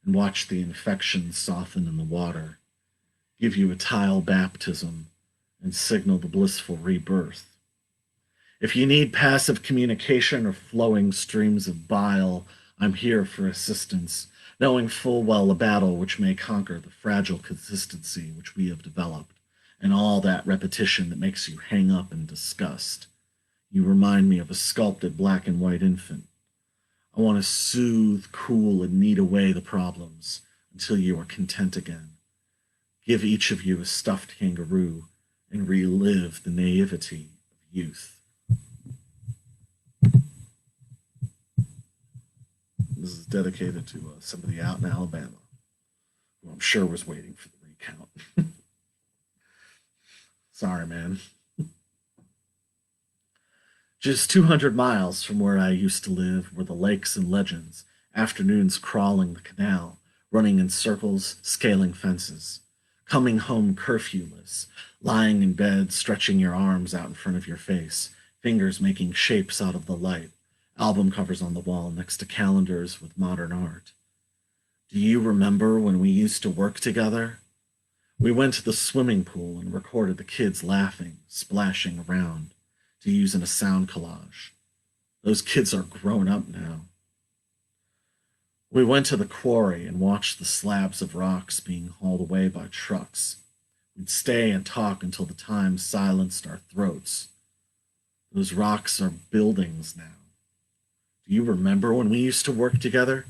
Speaker 1: and watch the infection soften in the water, give you a tile baptism, and signal the blissful rebirth. If you need passive communication or flowing streams of bile, I'm here for assistance, knowing full well a battle which may conquer the fragile consistency which we have developed, and all that repetition that makes you hang up in disgust. You remind me of a sculpted black and white infant. I want to soothe, cool, and knead away the problems until you are content again. Give each of you a stuffed kangaroo and relive the naivety of youth. This is dedicated to somebody out in Alabama, who I'm sure was waiting for the recount. Sorry, man. Just 200 miles from where I used to live were the lakes and legends, afternoons crawling the canal, running in circles, scaling fences, coming home curfewless, lying in bed, stretching your arms out in front of your face, fingers making shapes out of the light, album covers on the wall next to calendars with modern art. Do you remember when we used to work together? We went to the swimming pool and recorded the kids laughing, splashing around, to use in a sound collage. Those kids are grown up now. We went to the quarry and watched the slabs of rocks being hauled away by trucks. We'd stay and talk until the time silenced our throats. Those rocks are buildings now. Do you remember when we used to work together?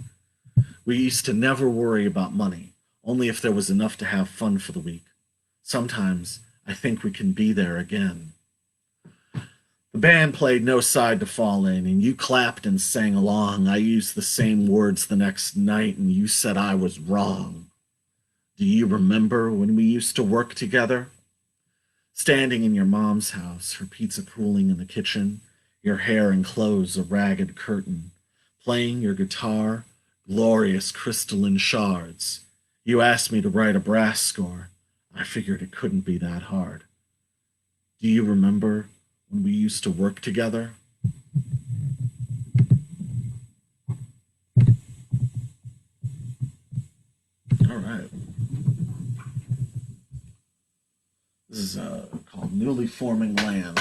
Speaker 1: We used to never worry about money, only if there was enough to have fun for the week. Sometimes I think we can be there again. The band played No Side to Fall In, and you clapped and sang along. I used the same words the next night, and you said I was wrong. Do you remember when we used to work together? Standing in your mom's house, her pizza cooling in the kitchen, your hair and clothes a ragged curtain, playing your guitar, glorious crystalline shards. You asked me to write a brass score. I figured it couldn't be that hard. Do you remember when we used to work together? All right. This is called Newly Forming Land.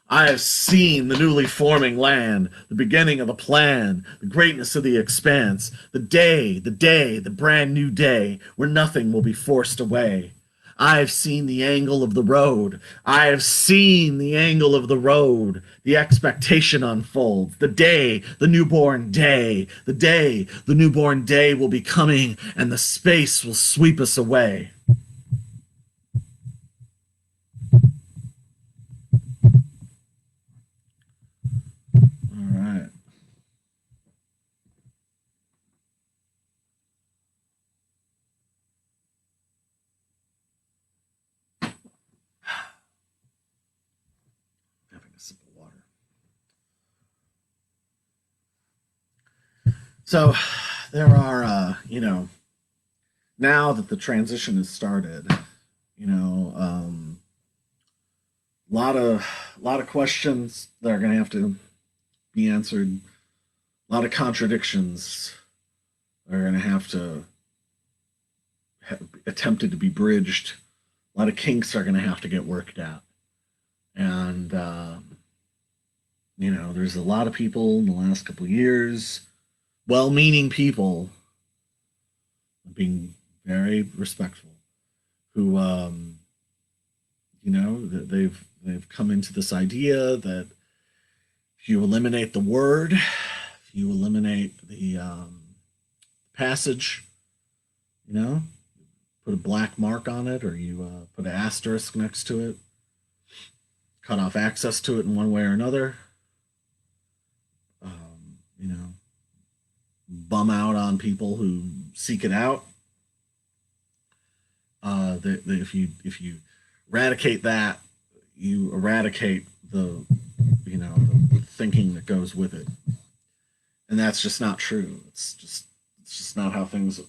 Speaker 1: I have seen the newly forming land, the beginning of the plan, the greatness of the expanse, the brand new day, where nothing will be forced away. I have seen the angle of the road. I have seen the angle of the road. The expectation unfolds. The day, the newborn day. The day, the newborn day will be coming, and the space will sweep us away. All right. Having a sip of water. So there are, now that the transition has started, lot of questions that are going to have to be answered. A lot of contradictions are going to have to attempted to be bridged. A lot of kinks are going to have to get worked out, and there's a lot of people in the last couple of years, well-meaning people, being very respectful, who they've come into this idea that if you eliminate the word, if you eliminate the passage, put a black mark on it, or you put an asterisk next to it, cut off access to it in one way or another, bum out on people who seek it out. If you eradicate that, you eradicate the thinking that goes with it, and that's just not true. It's just not how things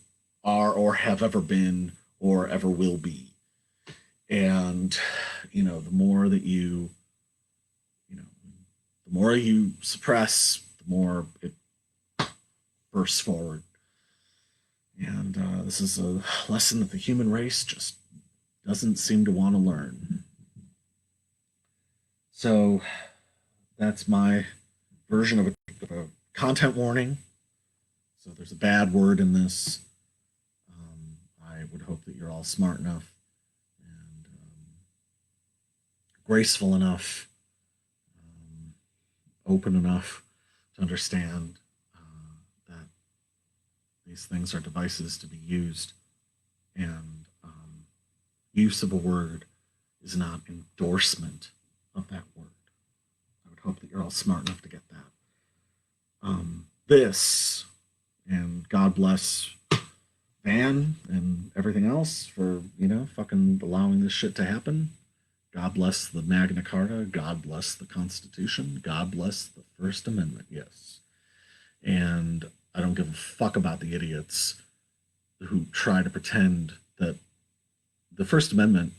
Speaker 1: are, or have ever been, or ever will be. And the more that the more you suppress, the more it bursts forward. And this is a lesson that the human race just doesn't seem to want to learn. So that's my version of a content warning. So if there's a bad word in this, I would hope that you're all smart enough and graceful enough, open enough to understand that these things are devices to be used, and use of a word is not endorsement of that word. I would hope that you're all smart enough to get that. This, and God bless Van and everything else for, fucking allowing this shit to happen. God bless the Magna Carta. God bless the Constitution. God bless the First Amendment, yes. And I don't give a fuck about the idiots who try to pretend that the First Amendment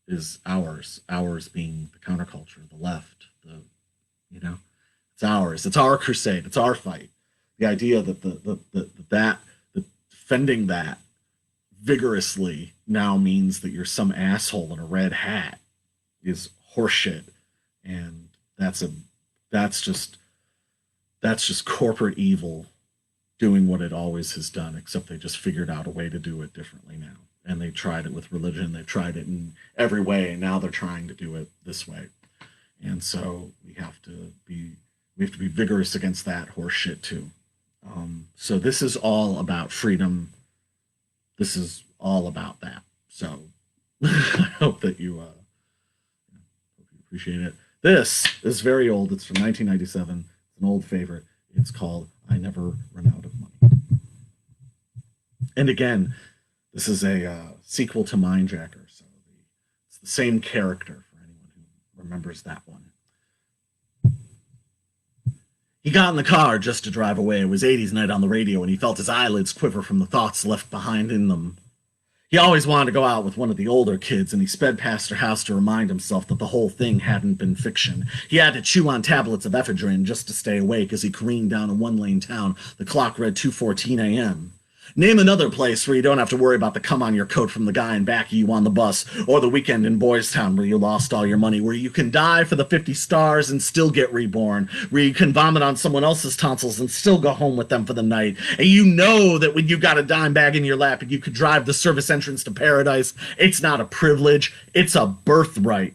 Speaker 1: is ours being the counterculture, the left, it's ours. It's our crusade. It's our fight. The idea that that defending that vigorously now means that you're some asshole in a red hat is horseshit, and that's just corporate evil doing what it always has done, except they just figured out a way to do it differently now. And they tried it with religion. They've tried it in every way, and now they're trying to do it this way. And so we have to be vigorous against that horse shit too. So this is all about freedom. This is all about that. So I hope that you appreciate it. This is very old. It's from 1997. It's an old favorite. It's called I Never Run Out of Money. And again, this is a sequel to Mindjacker. So it's the same character for anyone who remembers that one. He got in the car just to drive away. It was 80s night on the radio, and he felt his eyelids quiver from the thoughts left behind in them. He always wanted to go out with one of the older kids, and he sped past her house to remind himself that the whole thing hadn't been fiction. He had to chew on tablets of ephedrine just to stay awake as he careened down a one-lane town. The clock read 2:14 a.m. Name another place where you don't have to worry about the cum on your coat from the guy in back of you on the bus, or the weekend in Boys Town where you lost all your money, where you can die for the 50 stars and still get reborn, where you can vomit on someone else's tonsils and still go home with them for the night, and you know that when you got a dime bag in your lap and you could drive the service entrance to paradise, it's not a privilege, it's a birthright.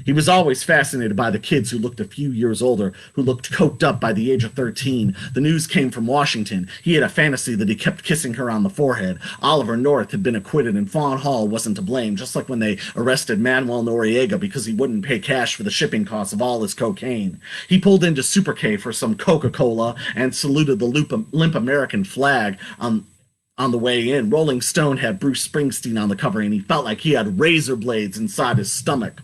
Speaker 1: He was always fascinated by the kids who looked a few years older, who looked coked up by the age of 13. The news came from Washington. He had a fantasy that he kept kissing her on the forehead. Oliver North had been acquitted and Fawn Hall wasn't to blame, just like when they arrested Manuel Noriega because he wouldn't pay cash for the shipping costs of all his cocaine. He pulled into Super K for some Coca-Cola and saluted the limp American flag on the way in. Rolling Stone had Bruce Springsteen on the cover, and he felt like he had razor blades inside his stomach.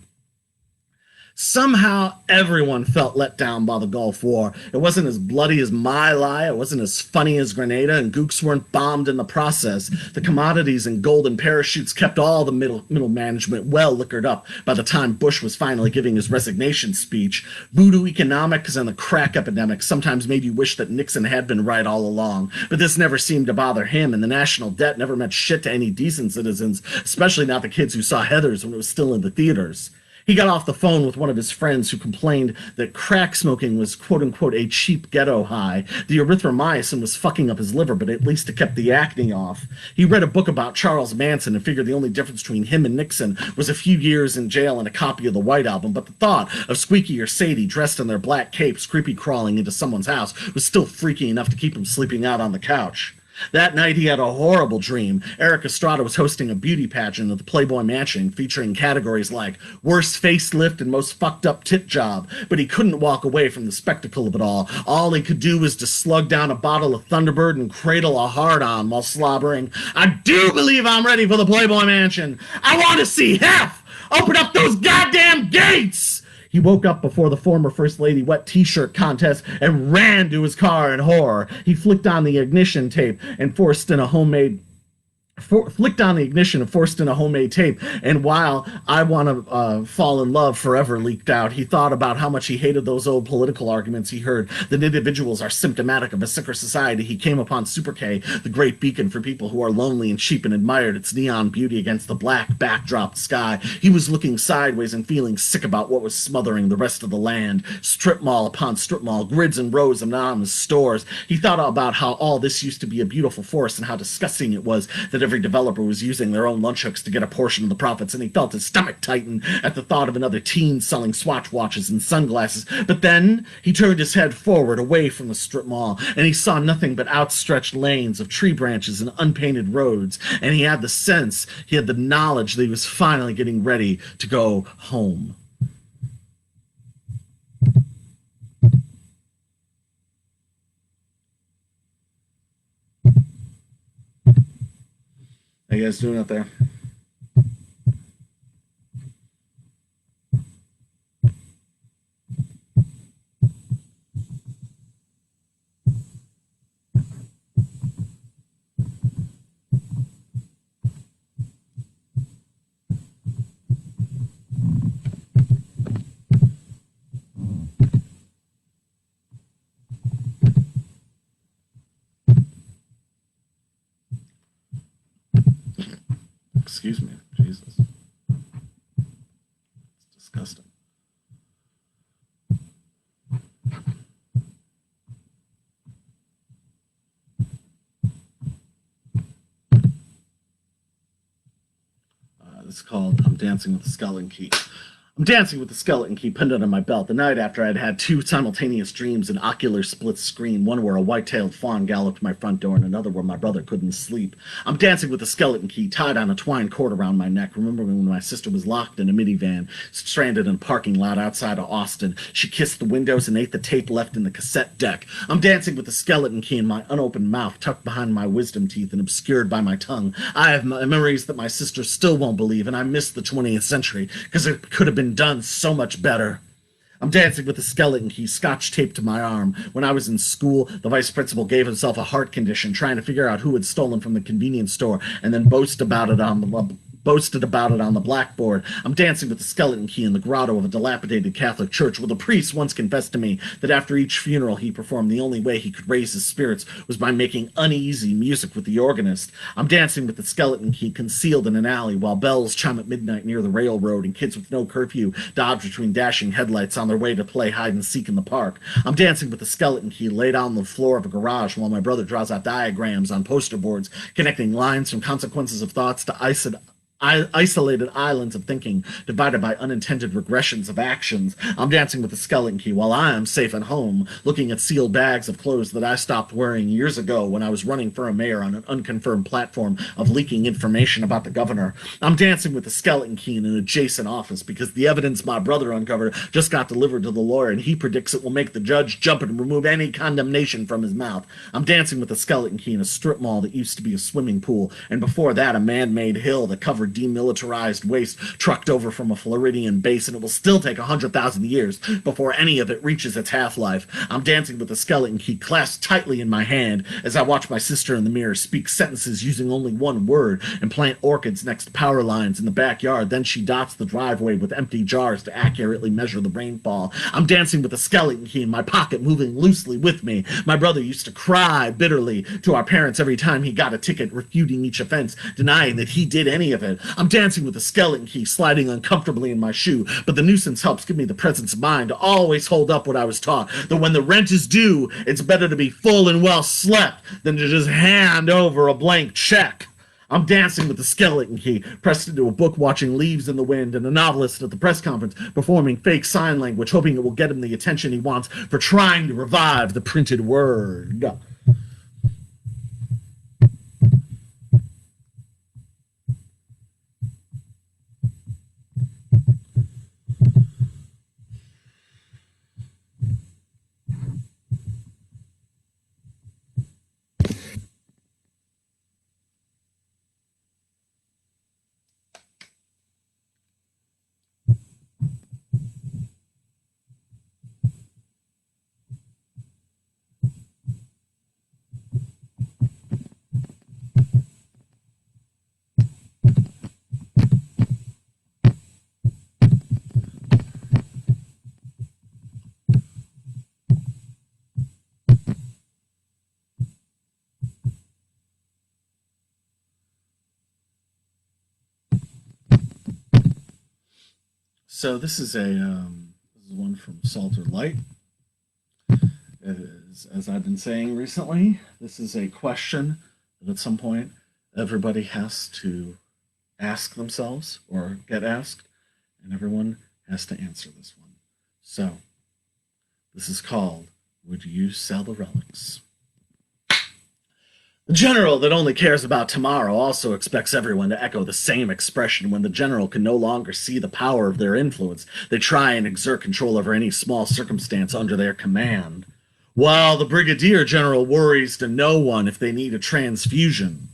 Speaker 1: Somehow everyone felt let down by the Gulf War. It wasn't as bloody as My Lai, it wasn't as funny as Grenada, and gooks weren't bombed in the process. The commodities and golden parachutes kept all the middle management well liquored up by the time Bush was finally giving his resignation speech. Voodoo economics and the crack epidemic sometimes made you wish that Nixon had been right all along, but this never seemed to bother him, and the national debt never meant shit to any decent citizens, especially not the kids who saw Heathers when it was still in the theaters. He got off the phone with one of his friends who complained that crack smoking was quote-unquote a cheap ghetto high. The erythromycin was fucking up his liver, but at least it kept the acne off. He read a book about Charles Manson and figured the only difference between him and Nixon was a few years in jail and a copy of the White Album, but the thought of Squeaky or Sadie dressed in their black capes creepy-crawling into someone's house was still freaky enough to keep him sleeping out on the couch. That night he had a horrible dream. Eric Estrada was hosting a beauty pageant at the Playboy Mansion featuring categories like worst facelift and most fucked up tit job, but he couldn't walk away from the spectacle of it all. All he could do was to slug down a bottle of Thunderbird and cradle a hard-on while slobbering, "I do believe I'm ready for the Playboy Mansion. I want to see Hef! Open up those goddamn gates!" He woke up before the former First Lady wet t-shirt contest and ran to his car in horror. He flicked on the ignition tape and forced in a homemade tape, and while I Want to Fall in Love Forever leaked out, he thought about how much he hated those old political arguments he heard, that individuals are symptomatic of a sicker society. He came upon Super K, the great beacon for people who are lonely and cheap, and admired its neon beauty against the black backdropped sky. He was looking sideways and feeling sick about what was smothering the rest of the land. Strip mall upon strip mall, grids and rows of anonymous stores. He thought about how all this used to be a beautiful force and how disgusting it was that every developer was using their own lunch hooks to get a portion of the profits, and he felt his stomach tighten at the thought of another teen selling Swatch watches and sunglasses. But then he turned his head forward away from the strip mall, and he saw nothing but outstretched lanes of tree branches and unpainted roads, and he had the knowledge that he was finally getting ready to go home. How you guys doing out there? Excuse me. Jesus. It's disgusting. This is called I'm Dancing with the Skeleton Key. I'm dancing with the skeleton key pinned under my belt the night after I'd had two simultaneous dreams, an ocular split screen, one where a white-tailed fawn galloped to my front door and another where my brother couldn't sleep. I'm dancing with the skeleton key tied on a twine cord around my neck, remembering when my sister was locked in a minivan, stranded in a parking lot outside of Austin. She kissed the windows and ate the tape left in the cassette deck. I'm dancing with the skeleton key in my unopened mouth, tucked behind my wisdom teeth and obscured by my tongue. I have memories that my sister still won't believe, and I miss the 20th century, because it could have been done so much better. I'm dancing with the skeleton key scotch taped to my arm. When I was in school, the vice principal gave himself a heart condition trying to figure out who had stolen from the convenience store and then boasted about it on the blackboard. I'm dancing with the skeleton key in the grotto of a dilapidated Catholic church where the priest once confessed to me that after each funeral he performed, the only way he could raise his spirits was by making uneasy music with the organist. I'm dancing with the skeleton key concealed in an alley while bells chime at midnight near the railroad and kids with no curfew dodge between dashing headlights on their way to play hide and seek in the park. I'm dancing with the skeleton key laid out on the floor of a garage while my brother draws out diagrams on poster boards connecting lines from consequences of thoughts to isolated islands of thinking divided by unintended regressions of actions. I'm dancing with the skeleton key while I am safe at home, looking at sealed bags of clothes that I stopped wearing years ago when I was running for a mayor on an unconfirmed platform of leaking information about the governor. I'm dancing with the skeleton key in an adjacent office because the evidence my brother uncovered just got delivered to the lawyer and he predicts it will make the judge jump and remove any condemnation from his mouth. I'm dancing with the skeleton key in a strip mall that used to be a swimming pool, and before that a man-made hill that covered demilitarized waste trucked over from a Floridian base, and it will still take 100,000 years before any of it reaches its half-life. I'm dancing with the skeleton key clasped tightly in my hand as I watch my sister in the mirror speak sentences using only one word and plant orchids next to power lines in the backyard. Then she dots the driveway with empty jars to accurately measure the rainfall. I'm dancing with the skeleton key in my pocket, moving loosely with me. My brother used to cry bitterly to our parents every time he got a ticket, refuting each offense, denying that he did any of it. I'm dancing with the skeleton key sliding uncomfortably in my shoe, but the nuisance helps give me the presence of mind to always hold up what I was taught, that when the rent is due, it's better to be full and well slept than to just hand over a blank check. I'm dancing with the skeleton key, pressed into a book watching Leaves in the Wind, and a novelist at the press conference performing fake sign language, hoping it will get him the attention he wants for trying to revive the printed word. So this is one from Salt or Light. As I've been saying recently, this is a question that at some point everybody has to ask themselves or get asked, and everyone has to answer this one. So this is called, Would You Sell the Relics? The general that only cares about tomorrow also expects everyone to echo the same expression. When the general can no longer see the power of their influence, they try and exert control over any small circumstance under their command. While the brigadier general worries to no one if they need a transfusion.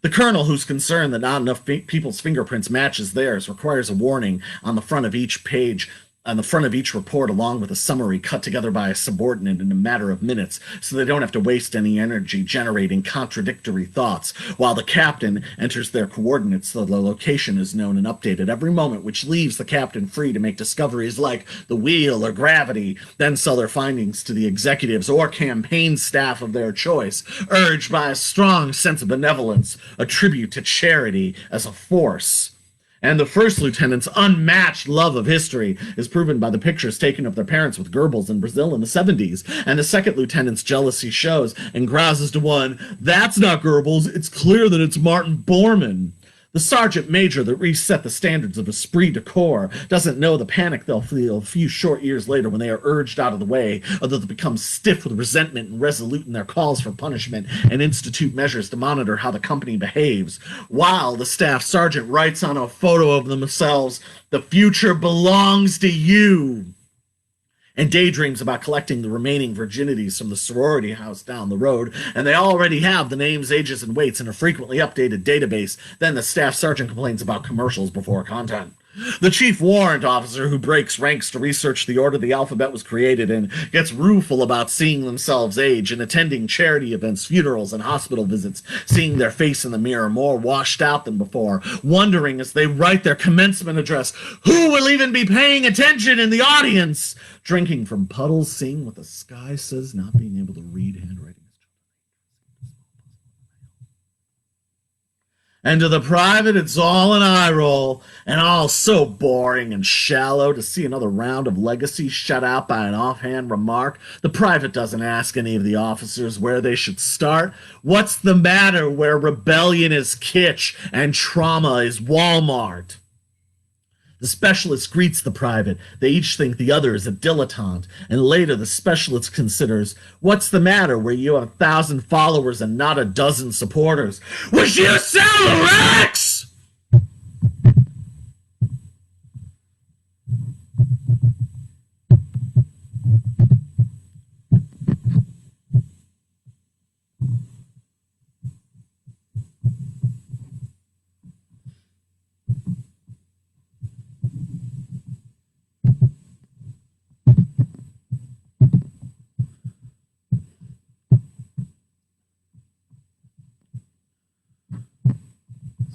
Speaker 1: The colonel, who's concerned that not enough people's fingerprints matches theirs, requires a warning on the front of each page, on the front of each report, along with a summary cut together by a subordinate in a matter of minutes, so they don't have to waste any energy generating contradictory thoughts, while the captain enters their coordinates so the location is known and updated every moment, which leaves the captain free to make discoveries like the wheel or gravity, then sell their findings to the executives or campaign staff of their choice, urged by a strong sense of benevolence, a tribute to charity as a force. And the first lieutenant's unmatched love of history is proven by the pictures taken of their parents with Goebbels in Brazil in the 70s. And the second lieutenant's jealousy shows and grouses to one, that's not Goebbels, it's clear that it's Martin Bormann. The sergeant major that reset the standards of esprit de corps doesn't know the panic they'll feel a few short years later when they are urged out of the way, or they'll become stiff with resentment and resolute in their calls for punishment and institute measures to monitor how the company behaves, while the staff sergeant writes on a photo of themselves, "The future belongs to you," and daydreams about collecting the remaining virginities from the sorority house down the road, and they already have the names, ages, and weights in a frequently updated database. Then the staff sergeant complains about commercials before content. The chief warrant officer who breaks ranks to research the order the alphabet was created in gets rueful about seeing themselves age and attending charity events, funerals, and hospital visits, seeing their face in the mirror more washed out than before, wondering as they write their commencement address, who will even be paying attention in the audience, drinking from puddles, seeing what the sky says, not being able to read handwriting. And to the private, it's all an eye roll, and all so boring and shallow to see another round of legacy shut out by an offhand remark. The private doesn't ask any of the officers where they should start. What's the matter where rebellion is kitsch and trauma is Walmart? The specialist greets the private. They each think the other is a dilettante. And later the specialist considers, what's the matter where you have 1,000 followers and not a dozen supporters? Would you sell Relics?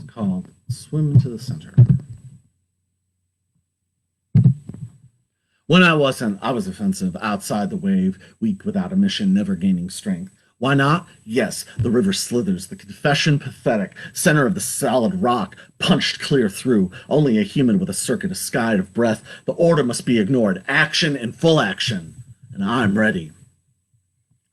Speaker 1: Called Swim into the Center. When I was offensive, outside the wave, weak without a mission, never gaining strength. Why not? Yes, the river slithers, the confession pathetic, center of the solid rock, punched clear through, only a human with a circuit, a sky of breath. The order must be ignored, action and full action, and I'm ready.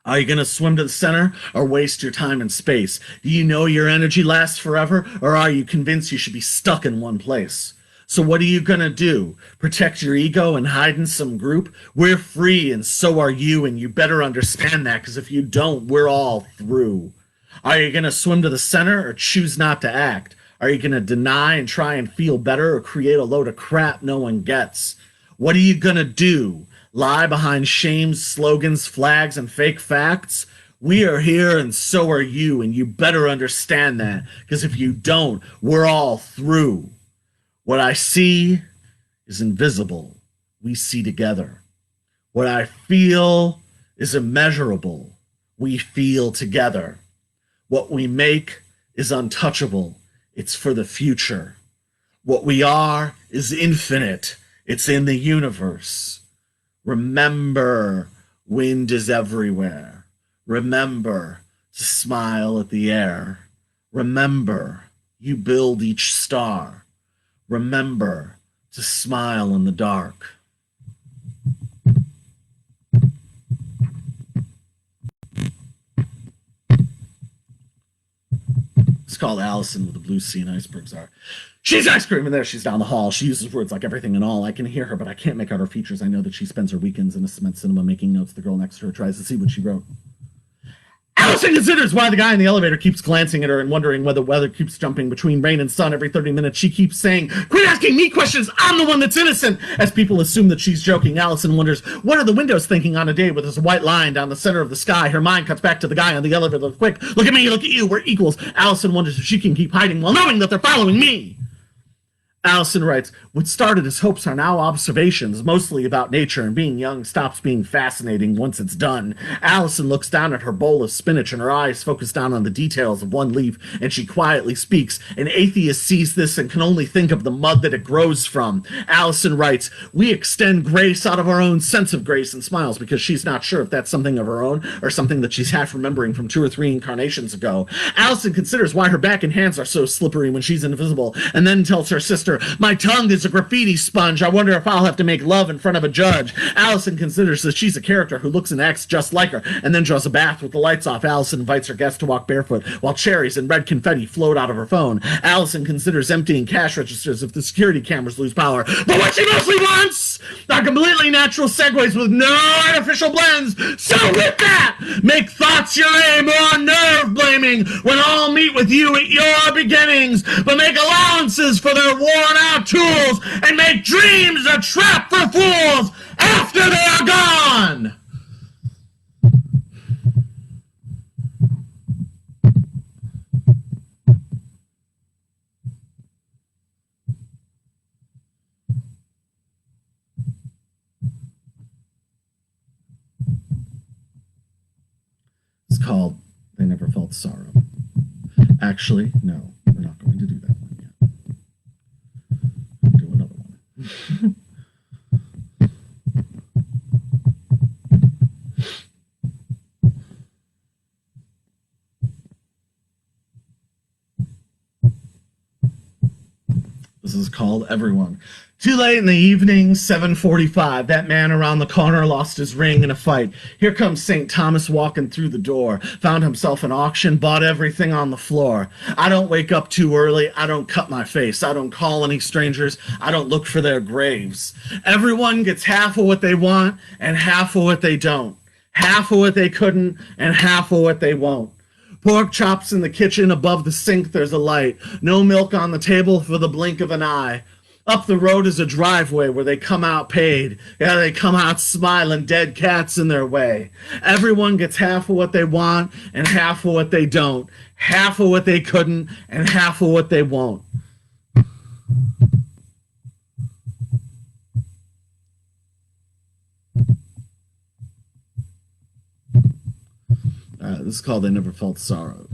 Speaker 1: Are you going to swim to the center or waste your time in space? Do you know your energy lasts forever, or are you convinced you should be stuck in one place? So what are you going to do? Protect your ego and hide in some group? We're free, and so are you, and you better understand that, because if you don't, we're all through. Are you going to swim to the center or choose not to act? Are you going to deny and try and feel better, or create a load of crap no one gets? What are you going to do? Lie behind shames, slogans, flags, and fake facts? We are here, and so are you, and you better understand that, because if you don't, we're all through. What I see is invisible. We see together. What I feel is immeasurable. We feel together. What we make is untouchable. It's for the future. What we are is infinite. It's in the universe. Remember, wind is everywhere. Remember to smile at the air. Remember, you build each star. Remember to smile in the dark. It's called Allison with the blue sea and icebergs are. She's ice cream, and there she's down the hall. She uses words like everything and all. I can hear her, but I can't make out her features. I know that she spends her weekends in a cement cinema making notes. The girl next to her tries to see what she wrote. Allison considers why the guy in the elevator keeps glancing at her and wondering whether weather keeps jumping between rain and sun every 30 minutes. She keeps saying, quit asking me questions, I'm the one that's innocent. As people assume that she's joking, Allison wonders, what are the windows thinking on a day where there's a white line down the center of the sky? Her mind cuts back to the guy on the elevator. Quick, look at me, look at you, we're equals. Allison wonders if she can keep hiding while knowing that they're following me. Allison writes, what started as hopes are now observations, mostly about nature, and being young stops being fascinating once it's done. Allison looks down at her bowl of spinach, and her eyes focus down on the details of one leaf, and she quietly speaks. An atheist sees this and can only think of the mud that it grows from. Allison writes, we extend grace out of our own sense of grace, and smiles because she's not sure if that's something of her own or something that she's half remembering from 2 or 3 incarnations ago. Allison considers why her back and hands are so slippery when she's invisible, and then tells her sister her. My tongue is a graffiti sponge. I wonder if I'll have to make love in front of a judge. Allison considers that she's a character who looks and acts just like her, and then draws a bath with the lights off. Allison invites her guest to walk barefoot while cherries and red confetti float out of her phone. Allison considers emptying cash registers if the security cameras lose power. But what she mostly wants are completely natural segues with no artificial blends. So with that, make thoughts your aim or nerve blaming when all meet with you at your beginnings, but make allowances for their worn out tools and make dreams a trap for fools after they are gone. It's called They Never Felt Sorrow. Actually, no, we're not going to do that one yet. We'll do another one. This is called Everyone. Too late in the evening, 7:45. That man around the corner lost his ring in a fight. Here comes St. Thomas walking through the door. Found himself an auction, bought everything on the floor. I don't wake up too early. I don't cut my face. I don't call any strangers. I don't look for their graves. Everyone gets half of what they want and half of what they don't. Half of what they couldn't and half of what they won't. Pork chops in the kitchen, above the sink there's a light. No milk on the table for the blink of an eye. Up the road is a driveway where they come out paid. Yeah, they come out smiling, dead cats in their way. Everyone gets half of what they want and half of what they don't. Half of what they couldn't and half of what they won't. This is called They Never Felt Sorrow.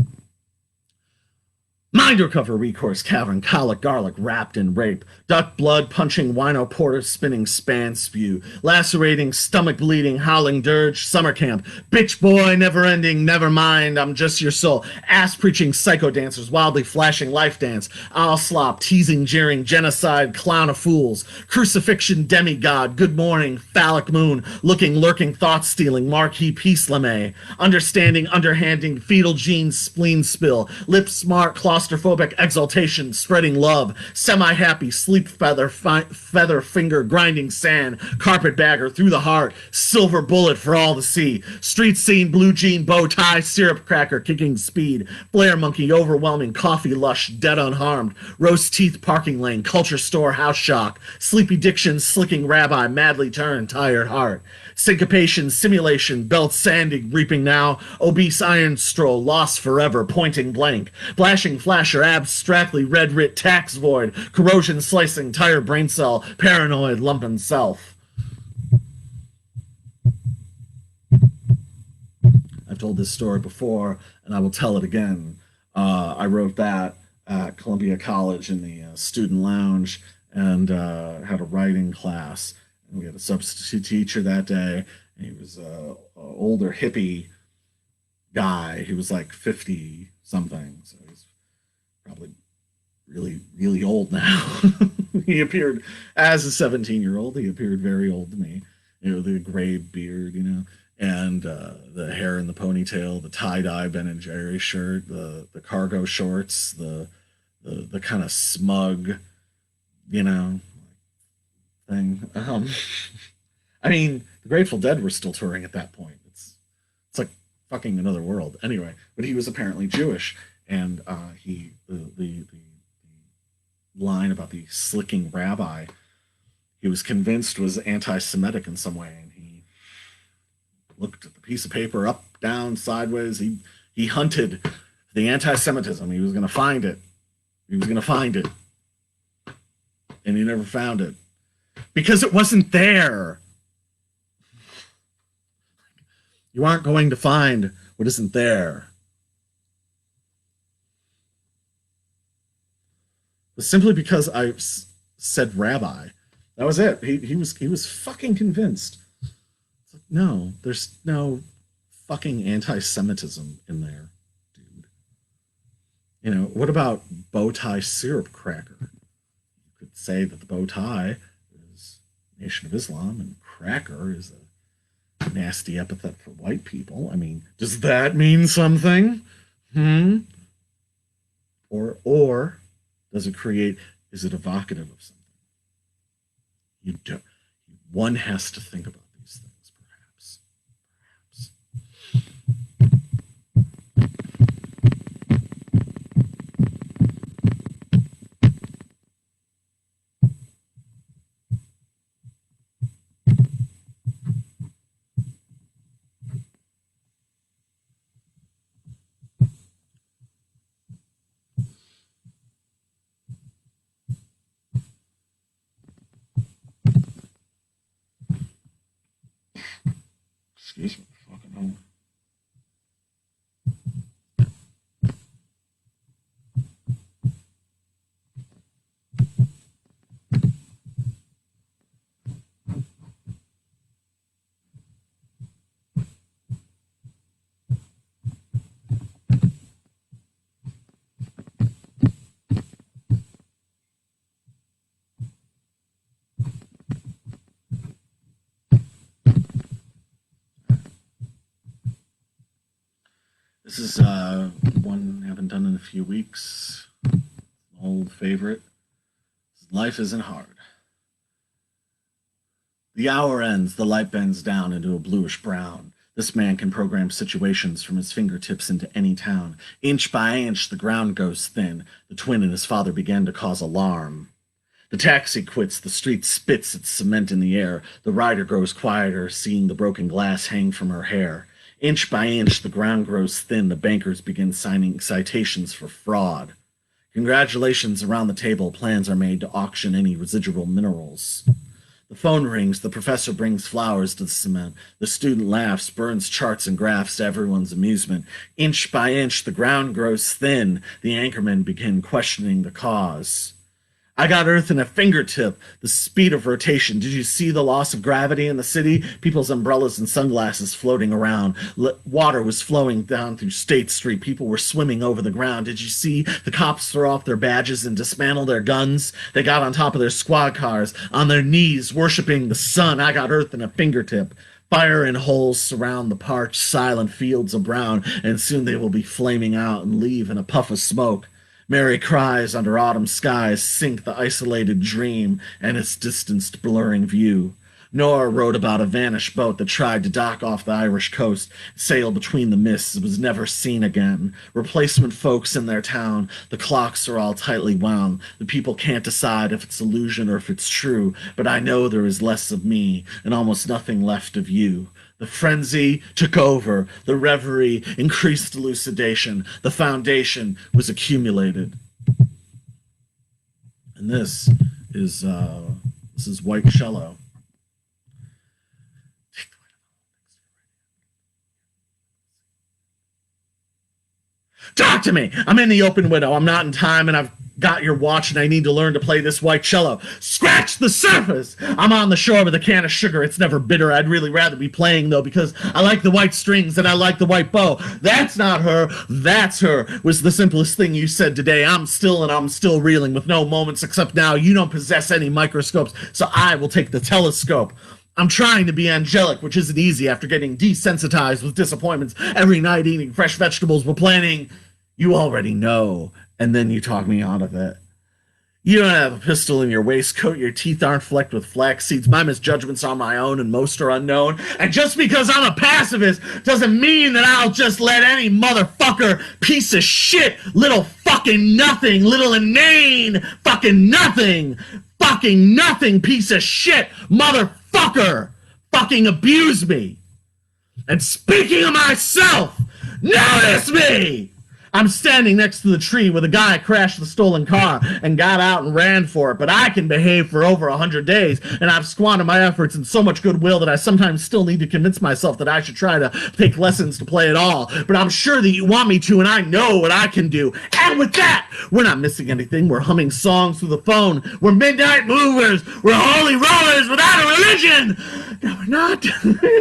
Speaker 1: Mind recover, recourse, cavern, colic, garlic, wrapped in rape, duck blood, punching, wino porter, spinning, span spew, lacerating, stomach bleeding, howling dirge, summer camp, bitch boy, never ending, never mind, I'm just your soul, ass preaching, psycho dancers, wildly flashing, life dance, owl slop, teasing, jeering, genocide, clown of fools, crucifixion, demigod, good morning, phallic moon, looking, lurking, thought stealing, marquee peace lame, understanding, underhanding, fetal genes, spleen spill, lip smart, claustrophobic exaltation, spreading love, semi-happy, sleep feather, feather finger, grinding sand, carpetbagger through the heart, silver bullet for all to see, street scene, blue jean, bow tie, syrup cracker, kicking speed, flare monkey, overwhelming, coffee lush, dead unharmed, roast teeth, parking lane, culture store, house shock, sleepy diction, slicking rabbi, madly turned, tired heart, syncopation, simulation, belt sanding, reaping now, obese iron stroll, lost forever, pointing blank, flashing flasher, abstractly red writ, tax void, corrosion slicing, tire brain cell, paranoid lumpen self. I've told this story before, and I will tell it again. I wrote that at Columbia College in the student lounge, and had a writing class. And we had a substitute teacher that day, and he was an older hippie guy. He was like 50 something, so he's probably really, really old now. He appeared as a 17-year-old. He appeared very old to me. You know, the gray beard, you know, and the hair in the ponytail, the tie-dye Ben and Jerry shirt, the cargo shorts, the kind of smug, you know, thing. I mean, the Grateful Dead were still touring at that point. It's like fucking another world. Anyway, but he was apparently Jewish, and the line about the slicking rabbi, he was convinced was anti-Semitic in some way, and he looked at the piece of paper up, down, sideways. He hunted the anti-Semitism. He was going to find it. He was going to find it, and he never found it because it wasn't there. You aren't going to find what isn't there. But simply because I said rabbi, that was it. He was fucking convinced. It's like, no, there's no fucking anti-Semitism in there, dude. You know, what about bow tie syrup cracker? You could say that the bow tie is Nation of Islam and cracker is a nasty epithet for white people. I mean, does that mean something? Or does it create, is it evocative of something? You don't. One has to think about these things, perhaps. Excuse me, fucking home. This is one I haven't done in a few weeks. Old favorite. Life isn't hard. The hour ends, the light bends down into a bluish brown. This man can program situations from his fingertips into any town. Inch by inch, the ground goes thin. The twin and his father began to cause alarm. The taxi quits, the street spits its cement in the air. The rider grows quieter, seeing the broken glass hang from her hair. Inch by inch, the ground grows thin. The bankers begin signing citations for fraud. Congratulations around the table. Plans are made to auction any residual minerals. The phone rings. The professor brings flowers to the cement. The student laughs, burns charts and graphs to everyone's amusement. Inch by inch, the ground grows thin. The anchormen begin questioning the cause. I got Earth in a fingertip. The speed of rotation. Did you see the loss of gravity in the city? People's umbrellas and sunglasses floating around. Water was flowing down through State Street. People were swimming over the ground. Did you see the cops throw off their badges and dismantle their guns? They got on top of their squad cars, on their knees, worshiping the sun. I got Earth in a fingertip. Fire and holes surround the parched, silent fields of brown, and soon they will be flaming out and leave in a puff of smoke. Merry cries under autumn skies sink the isolated dream and its distanced blurring view. Noah wrote about a vanished boat that tried to dock off the Irish coast, sail between the mists, and was never seen again. Replacement folks in their town, the clocks are all tightly wound. The people can't decide if it's illusion or if it's true, but I know there is less of me and almost nothing left of you. The frenzy took over. The reverie increased elucidation. The foundation was accumulated. And this is white cello. Talk to me! I'm in the open window. I'm not in time, and I've got your watch, and I need to learn to play this white cello. Scratch the surface! I'm on the shore with a can of sugar. It's never bitter. I'd really rather be playing, though, because I like the white strings and I like the white bow. That's not her. That's her, was the simplest thing you said today. I'm still reeling with no moments except now. You don't possess any microscopes, so I will take the telescope. I'm trying to be angelic, which isn't easy after getting desensitized with disappointments every night, eating fresh vegetables while planning. You already know, and then you talk me out of it. You don't have a pistol in your waistcoat, your teeth aren't flecked with flax seeds, my misjudgments are my own and most are unknown, and just because I'm a pacifist doesn't mean that I'll just let any motherfucker, piece of shit, little fucking nothing, little inane fucking nothing piece of shit, motherfucker, fucking abuse me. And speaking of myself, notice me! I'm standing next to the tree where the guy crashed the stolen car and got out and ran for it, but I can behave for over 100 days, and I've squandered my efforts and so much goodwill that I sometimes still need to convince myself that I should try to take lessons to play it all. But I'm sure that you want me to, and I know what I can do. And with that, we're not missing anything. We're humming songs through the phone. We're midnight movers. We're holy rollers without a religion. No, we're not.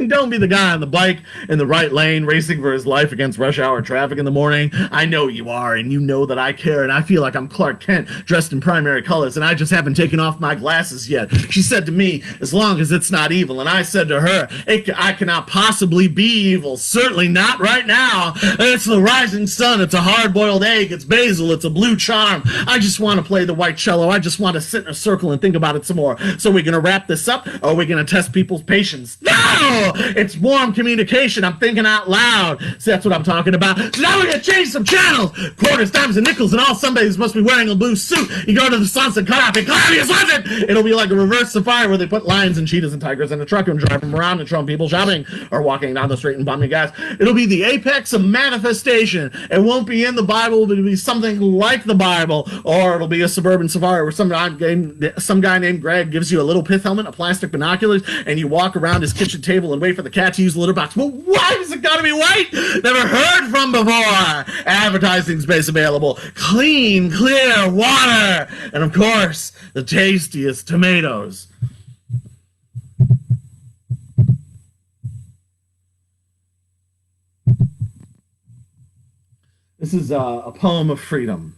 Speaker 1: Don't be the guy on the bike in the right lane racing for his life against rush hour traffic in the morning.
Speaker 2: I know you are, and you know that I care, and I feel like I'm Clark Kent dressed in primary colors, and I just haven't taken off my glasses yet. She said to me, as long as it's not evil. And I said to her, I cannot possibly be evil. Certainly not right now. It's the rising sun. It's a hard-boiled egg. It's basil. It's a blue charm. I just want to play the white cello. I just want to sit in a circle and think about it some more. So we're going to wrap this up, or are we going to test people's patience? No! It's warm communication. I'm thinking out loud. So that's what I'm talking about. So now we're going to change some channels. Quarters, dimes, and nickels, and all Sundays must be wearing a blue suit. You go to the Sunset Cutoff and Claudius London. It'll be like a reverse safari where they put lions and cheetahs and tigers in a truck and drive them around and show people shopping or walking down the street and bumming guys. It'll be the apex of manifestation. It won't be in the Bible, but it'll be something like the Bible, or it'll be a suburban safari where some guy named Greg gives you a little pith helmet, a plastic binoculars, and you walk around his kitchen table and wait for the cat to use the litter box. But why does it gotta be white? Never heard from before. Advertising space available. Clean, clear water. And of course, the tastiest tomatoes. This is a poem of freedom.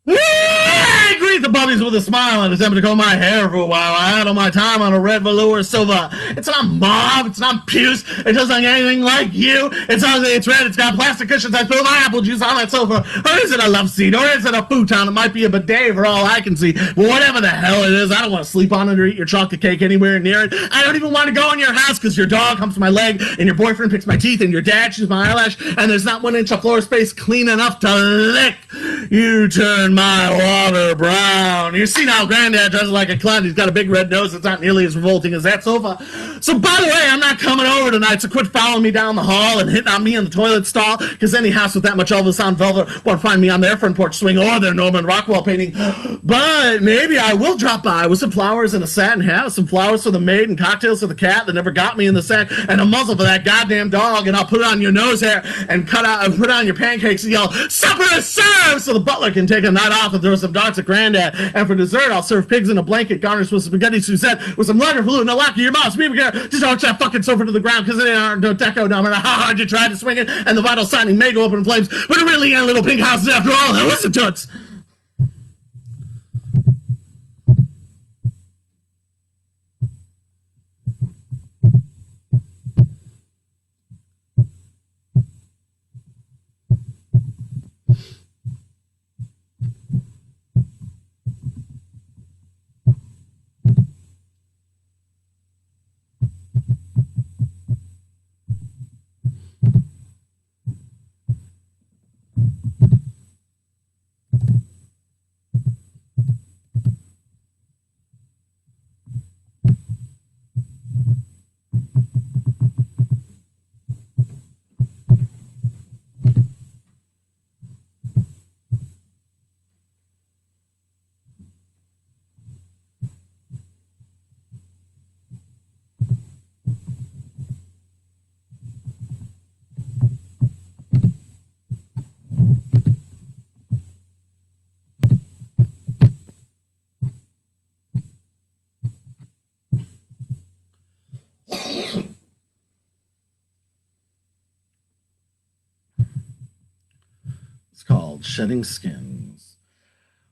Speaker 2: I greet the puppies with a smile and attempt to comb my hair for a while. I idle my time on a red velour sofa. It's not mauve, it's not puce, it doesn't look anything like you. It's ugly, it's red, it's got plastic cushions. I spill my apple juice on that sofa. Or is it a love seat? Or is it a futon? It might be a bidet for all I can see. But whatever the hell it is, I don't want to sleep on it or eat your chocolate cake anywhere near it. I don't even want to go in your house because your dog humps my leg and your boyfriend picks my teeth and your dad chews my eyelash and there's not 1 inch of floor space clean enough to lick. You turn my water brown. You see now, Granddad dresses like a clown. He's got a big red nose. It's not nearly as revolting as that sofa. So, by the way, I'm not coming over tonight, so quit following me down the hall and hitting on me in the toilet stall, because any house with that much Elvis on velvet won't find me on their front porch swing or their Norman Rockwell painting. But maybe I will drop by with some flowers and a satin hat, some flowers for the maid and cocktails for the cat that never got me in the sack, and a muzzle for that goddamn dog, and I'll put it on your nose hair and put it on your pancakes and yell, "Supper is served!" so the butler can take a night off and throw some darts at Granddad. And for dessert, I'll serve pigs in a blanket garnished with spaghetti Suzette with some lager flu, no lock in your mouth. People care. Just arch that fucking sofa to the ground because it ain't no deco, no matter how hard you try to swing it, and the vital signing may go up in flames, but it really ain't little pink houses after all. Now listen to it. Called Shedding Skins.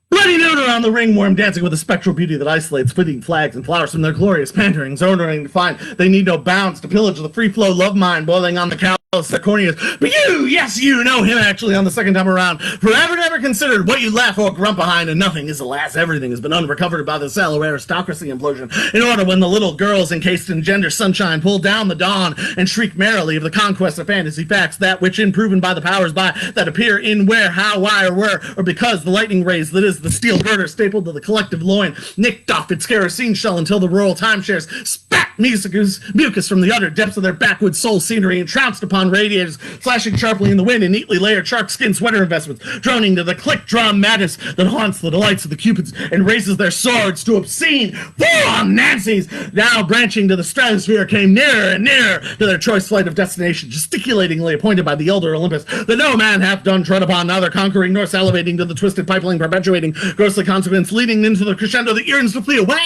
Speaker 2: Bloody nude around the ringworm, dancing with a spectral beauty that isolates fleeting flags and flowers from their glorious panterings, ordering to find they need no bounds to pillage the free flow love mine boiling on the cow. The corniest, but you, yes, you know him actually on the second time around. Forever never considered what you laugh or grunt behind, and nothing is the last. Everything has been unrecovered by the Cello aristocracy implosion. In order, when the little girls encased in gender sunshine pull down the dawn and shriek merrily of the conquest of fantasy facts, that which improven by the powers by that appear in where, how, why, or where, or because the lightning rays that is the steel girder stapled to the collective loin nicked off its kerosene shell until the rural timeshares spat mucus from the utter depths of their backwoods soul scenery and trounced upon radiators, flashing sharply in the wind in neatly layered shark skin sweater investments, droning to the click drum madness that haunts the delights of the cupids and raises their swords to obscene full-on Nancy's. Now branching to the stratosphere, came nearer and nearer to their choice flight of destination, gesticulatingly appointed by the elder Olympus, that no man hath done tread upon, neither conquering nor salivating to the twisted pipeline, perpetuating grossly consequence, leading into the crescendo that yearns to flee away.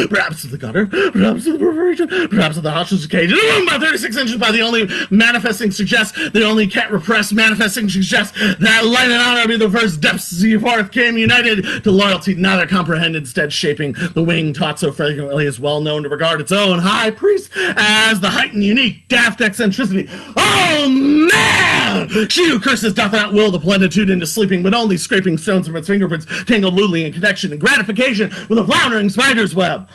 Speaker 2: perhaps of the gutter, perhaps of the perforation, perhaps of the hostage cage. In a room about 36 inches by the only manifesting suggests, the only can't repress manifesting suggests that light and honor be the first depths of your forth came united to loyalty, neither comprehend, instead shaping the wing taught so frequently is well known to regard its own high priest as the heightened, unique, daft eccentricity. Oh man! She who curses doth not will the plenitude into sleeping, but only scraping stones from its fingerprints, tangled lewdly in connection and gratification with a floundering spider's web.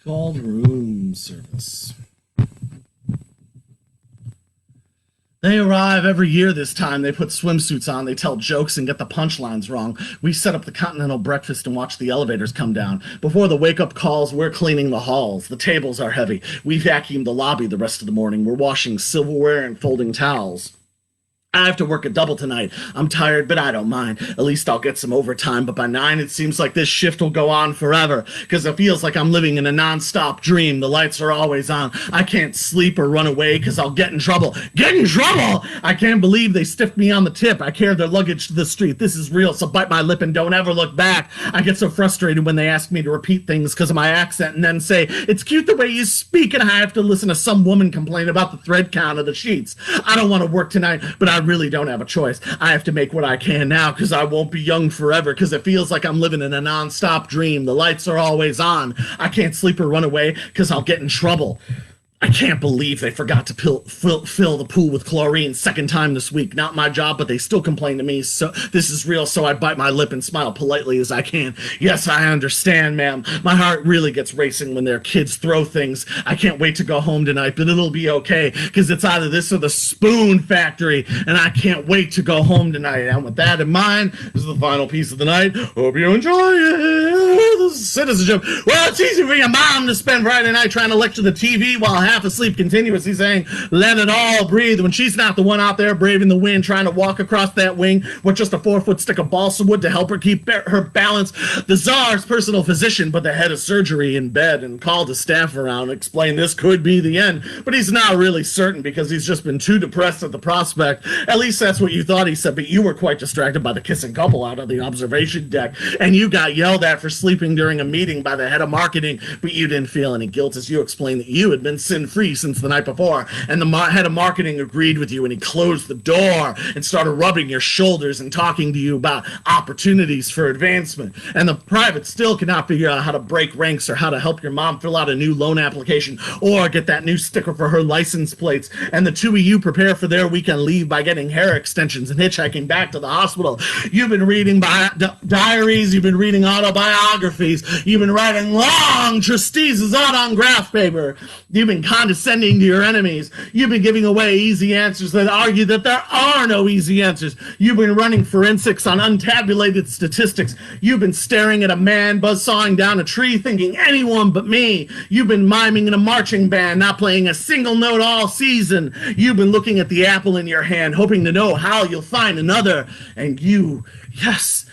Speaker 2: Called room service. They arrive every year this time. They put swimsuits on, they tell jokes and get the punchlines wrong. We set up the continental breakfast and watch the elevators come down. Before the wake-up calls, we're cleaning the halls. The tables are heavy. We vacuum the lobby the rest of the morning. We're washing silverware and folding towels. I have to work a double tonight. I'm tired, but I don't mind. At least I'll get some overtime. But by 9, it seems like this shift will go on forever, because it feels like I'm living in a non-stop dream. The lights are always on. I can't sleep or run away because I'll get in trouble. Get in trouble! I can't believe they stiffed me on the tip. I carried their luggage to the street. This is real, so bite my lip and don't ever look back. I get so frustrated when they ask me to repeat things because of my accent and then say, it's cute the way you speak, and I have to listen to some woman complain about the thread count of the sheets. I don't want to work tonight, but I really don't have a choice. I have to make what I can now because I won't be young forever, because it feels like I'm living in a non-stop dream. The lights are always on. I can't sleep or run away because I'll get in trouble. I can't believe they forgot to fill the pool with chlorine second time this week. Not my job, but they still complain to me. So this is real, so I bite my lip and smile politely as I can. Yes, I understand, ma'am. My heart really gets racing when their kids throw things. I can't wait to go home tonight, but it'll be okay, because it's either this or the Spoon Factory, and I can't wait to go home tonight. And with that in mind, this is the final piece of the night. Hope you enjoy it. This is Citizenship. Well, it's easy for your mom to spend Friday night trying to lecture the TV while half asleep continuously saying, let it all breathe, when she's not the one out there braving the wind trying to walk across that wing with just a 4-foot stick of balsa wood to help her keep her balance. The czar's personal physician put the head of surgery in bed and called his staff around and explained this could be the end, but he's not really certain because he's just been too depressed at the prospect. At least that's what you thought, he said, but you were quite distracted by the kissing couple out on the observation deck, and you got yelled at for sleeping during a meeting by the head of marketing, but you didn't feel any guilt as you explained that you had been sin-free since the night before, and the head of marketing agreed with you, and he closed the door and started rubbing your shoulders and talking to you about opportunities for advancement. And the private still cannot figure out how to break ranks or how to help your mom fill out a new loan application or get that new sticker for her license plates. And the two of you prepare for their weekend leave by getting hair extensions and hitchhiking back to the hospital. You've been reading diaries, you've been reading autobiographies, you've been writing long treatises out on graph paper, you've been condescending to your enemies, you've been giving away easy answers that argue that there are no easy answers, you've been running forensics on untabulated statistics, you've been staring at a man buzzsawing down a tree thinking anyone but me, you've been miming in a marching band not playing a single note all season, you've been looking at the apple in your hand hoping to know how you'll find another, and you, yes,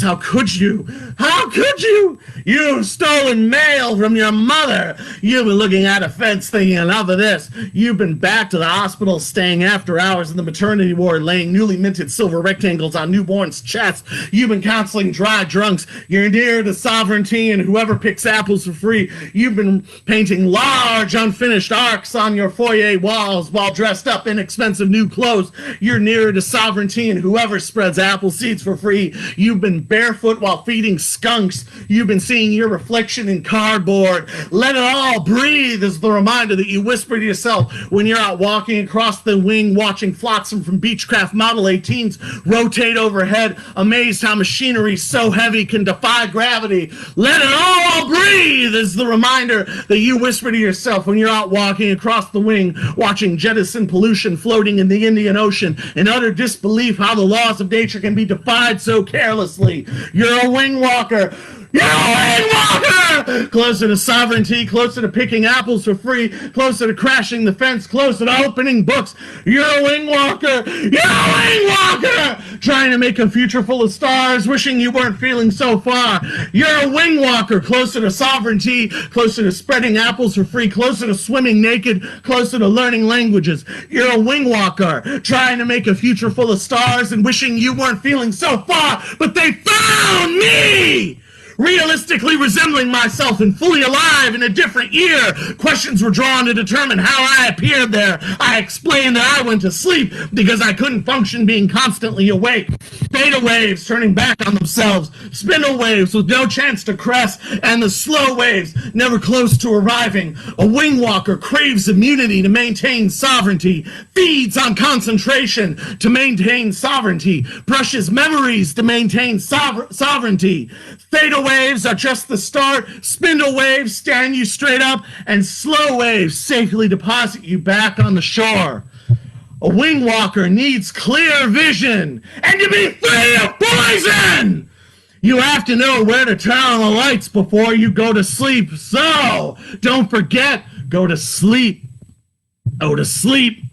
Speaker 2: how could you? How could you? You've stolen mail from your mother. You've been looking at a fence thinking enough of this. You've been back to the hospital staying after hours in the maternity ward laying newly minted silver rectangles on newborns' chests. You've been counseling dry drunks. You're near to sovereignty and whoever picks apples for free. You've been painting large unfinished arcs on your foyer walls while dressed up in expensive new clothes. You're nearer to sovereignty and whoever spreads apple seeds for free. You've been barefoot while feeding skunks. You've been seeing your reflection in cardboard. Let it all breathe is the reminder that you whisper to yourself when you're out walking across the wing, watching flotsam from Beechcraft Model 18s rotate overhead, amazed how machinery so heavy can defy gravity. Let it all breathe is the reminder that you whisper to yourself when you're out walking across the wing, watching jettison pollution floating in the Indian Ocean, in utter disbelief how the laws of nature can be defied so carelessly. You're a wing walker. You're a wing walker! Closer to sovereignty, closer to picking apples for free, closer to crashing the fence, closer to opening books. You're a wing walker! You're a wing walker! Trying to make a future full of stars, wishing you weren't feeling so far. You're a wing walker, closer to sovereignty, closer to spreading apples for free, closer to swimming naked, closer to learning languages. You're a wing walker, trying to make a future full of stars and wishing you weren't feeling so far, but they found me! Realistically resembling myself and fully alive in a different year. Questions were drawn to determine how I appeared there. I explained that I went to sleep because I couldn't function being constantly awake. Theta waves turning back on themselves, spindle waves with no chance to crest, and the slow waves never close to arriving. A wing walker craves immunity to maintain sovereignty, feeds on concentration to maintain sovereignty, brushes memories to maintain sovereignty. Theta waves are just the start. Spindle waves stand you straight up, and slow waves safely deposit you back on the shore. A wing walker needs clear vision and to be free of poison. You have to know where to turn on the lights before you go to sleep. So don't forget, go to sleep. Go to sleep.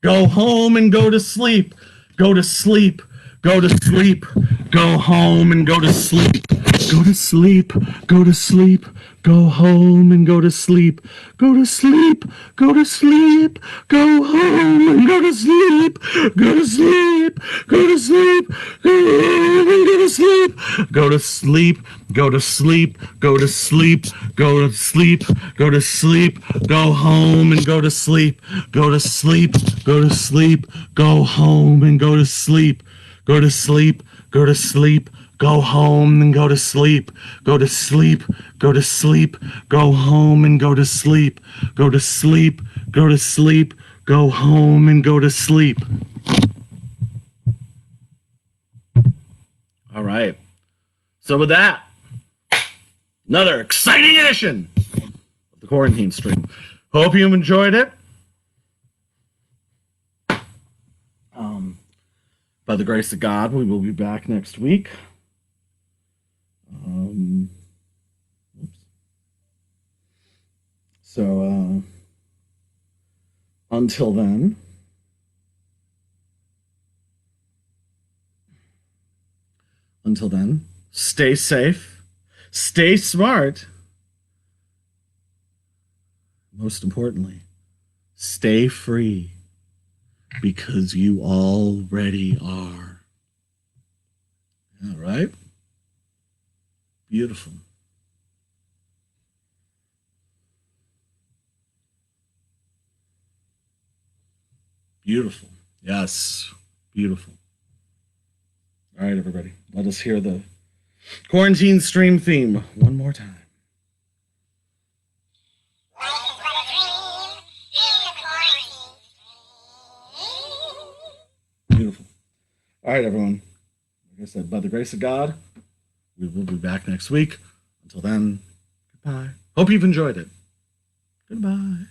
Speaker 2: Go home and go to sleep. Go to sleep. Go to sleep. Go home and go to sleep. Go to sleep. Go to sleep. Go home and go to sleep. Go to sleep. Go to sleep. Go home and go to sleep. Go to sleep. Go to sleep. Go home and go to sleep. Go to sleep. Go to sleep. Go to sleep. Go to sleep. Go to sleep. Go home and go to sleep. Go to sleep. Go to sleep. Go home and go to sleep. Go to sleep. Go to sleep. Go home and go to sleep. Go to sleep. Go to sleep. Go home and go to sleep. Go to sleep. Go to sleep. Go home and go to sleep. All right. So with that, another exciting edition of the Quarantine Stream. Hope you enjoyed it. By the grace of God, we will be back next week. So, until then, stay safe, stay smart. Most importantly, stay free, because you already are. All right? Beautiful. Beautiful. Yes. Beautiful. All right, everybody. Let us hear the Quarantine Stream theme one more time. Beautiful. All right, everyone. Like I said, by the grace of God, we will be back next week. Until then, goodbye. Hope you've enjoyed it. Goodbye.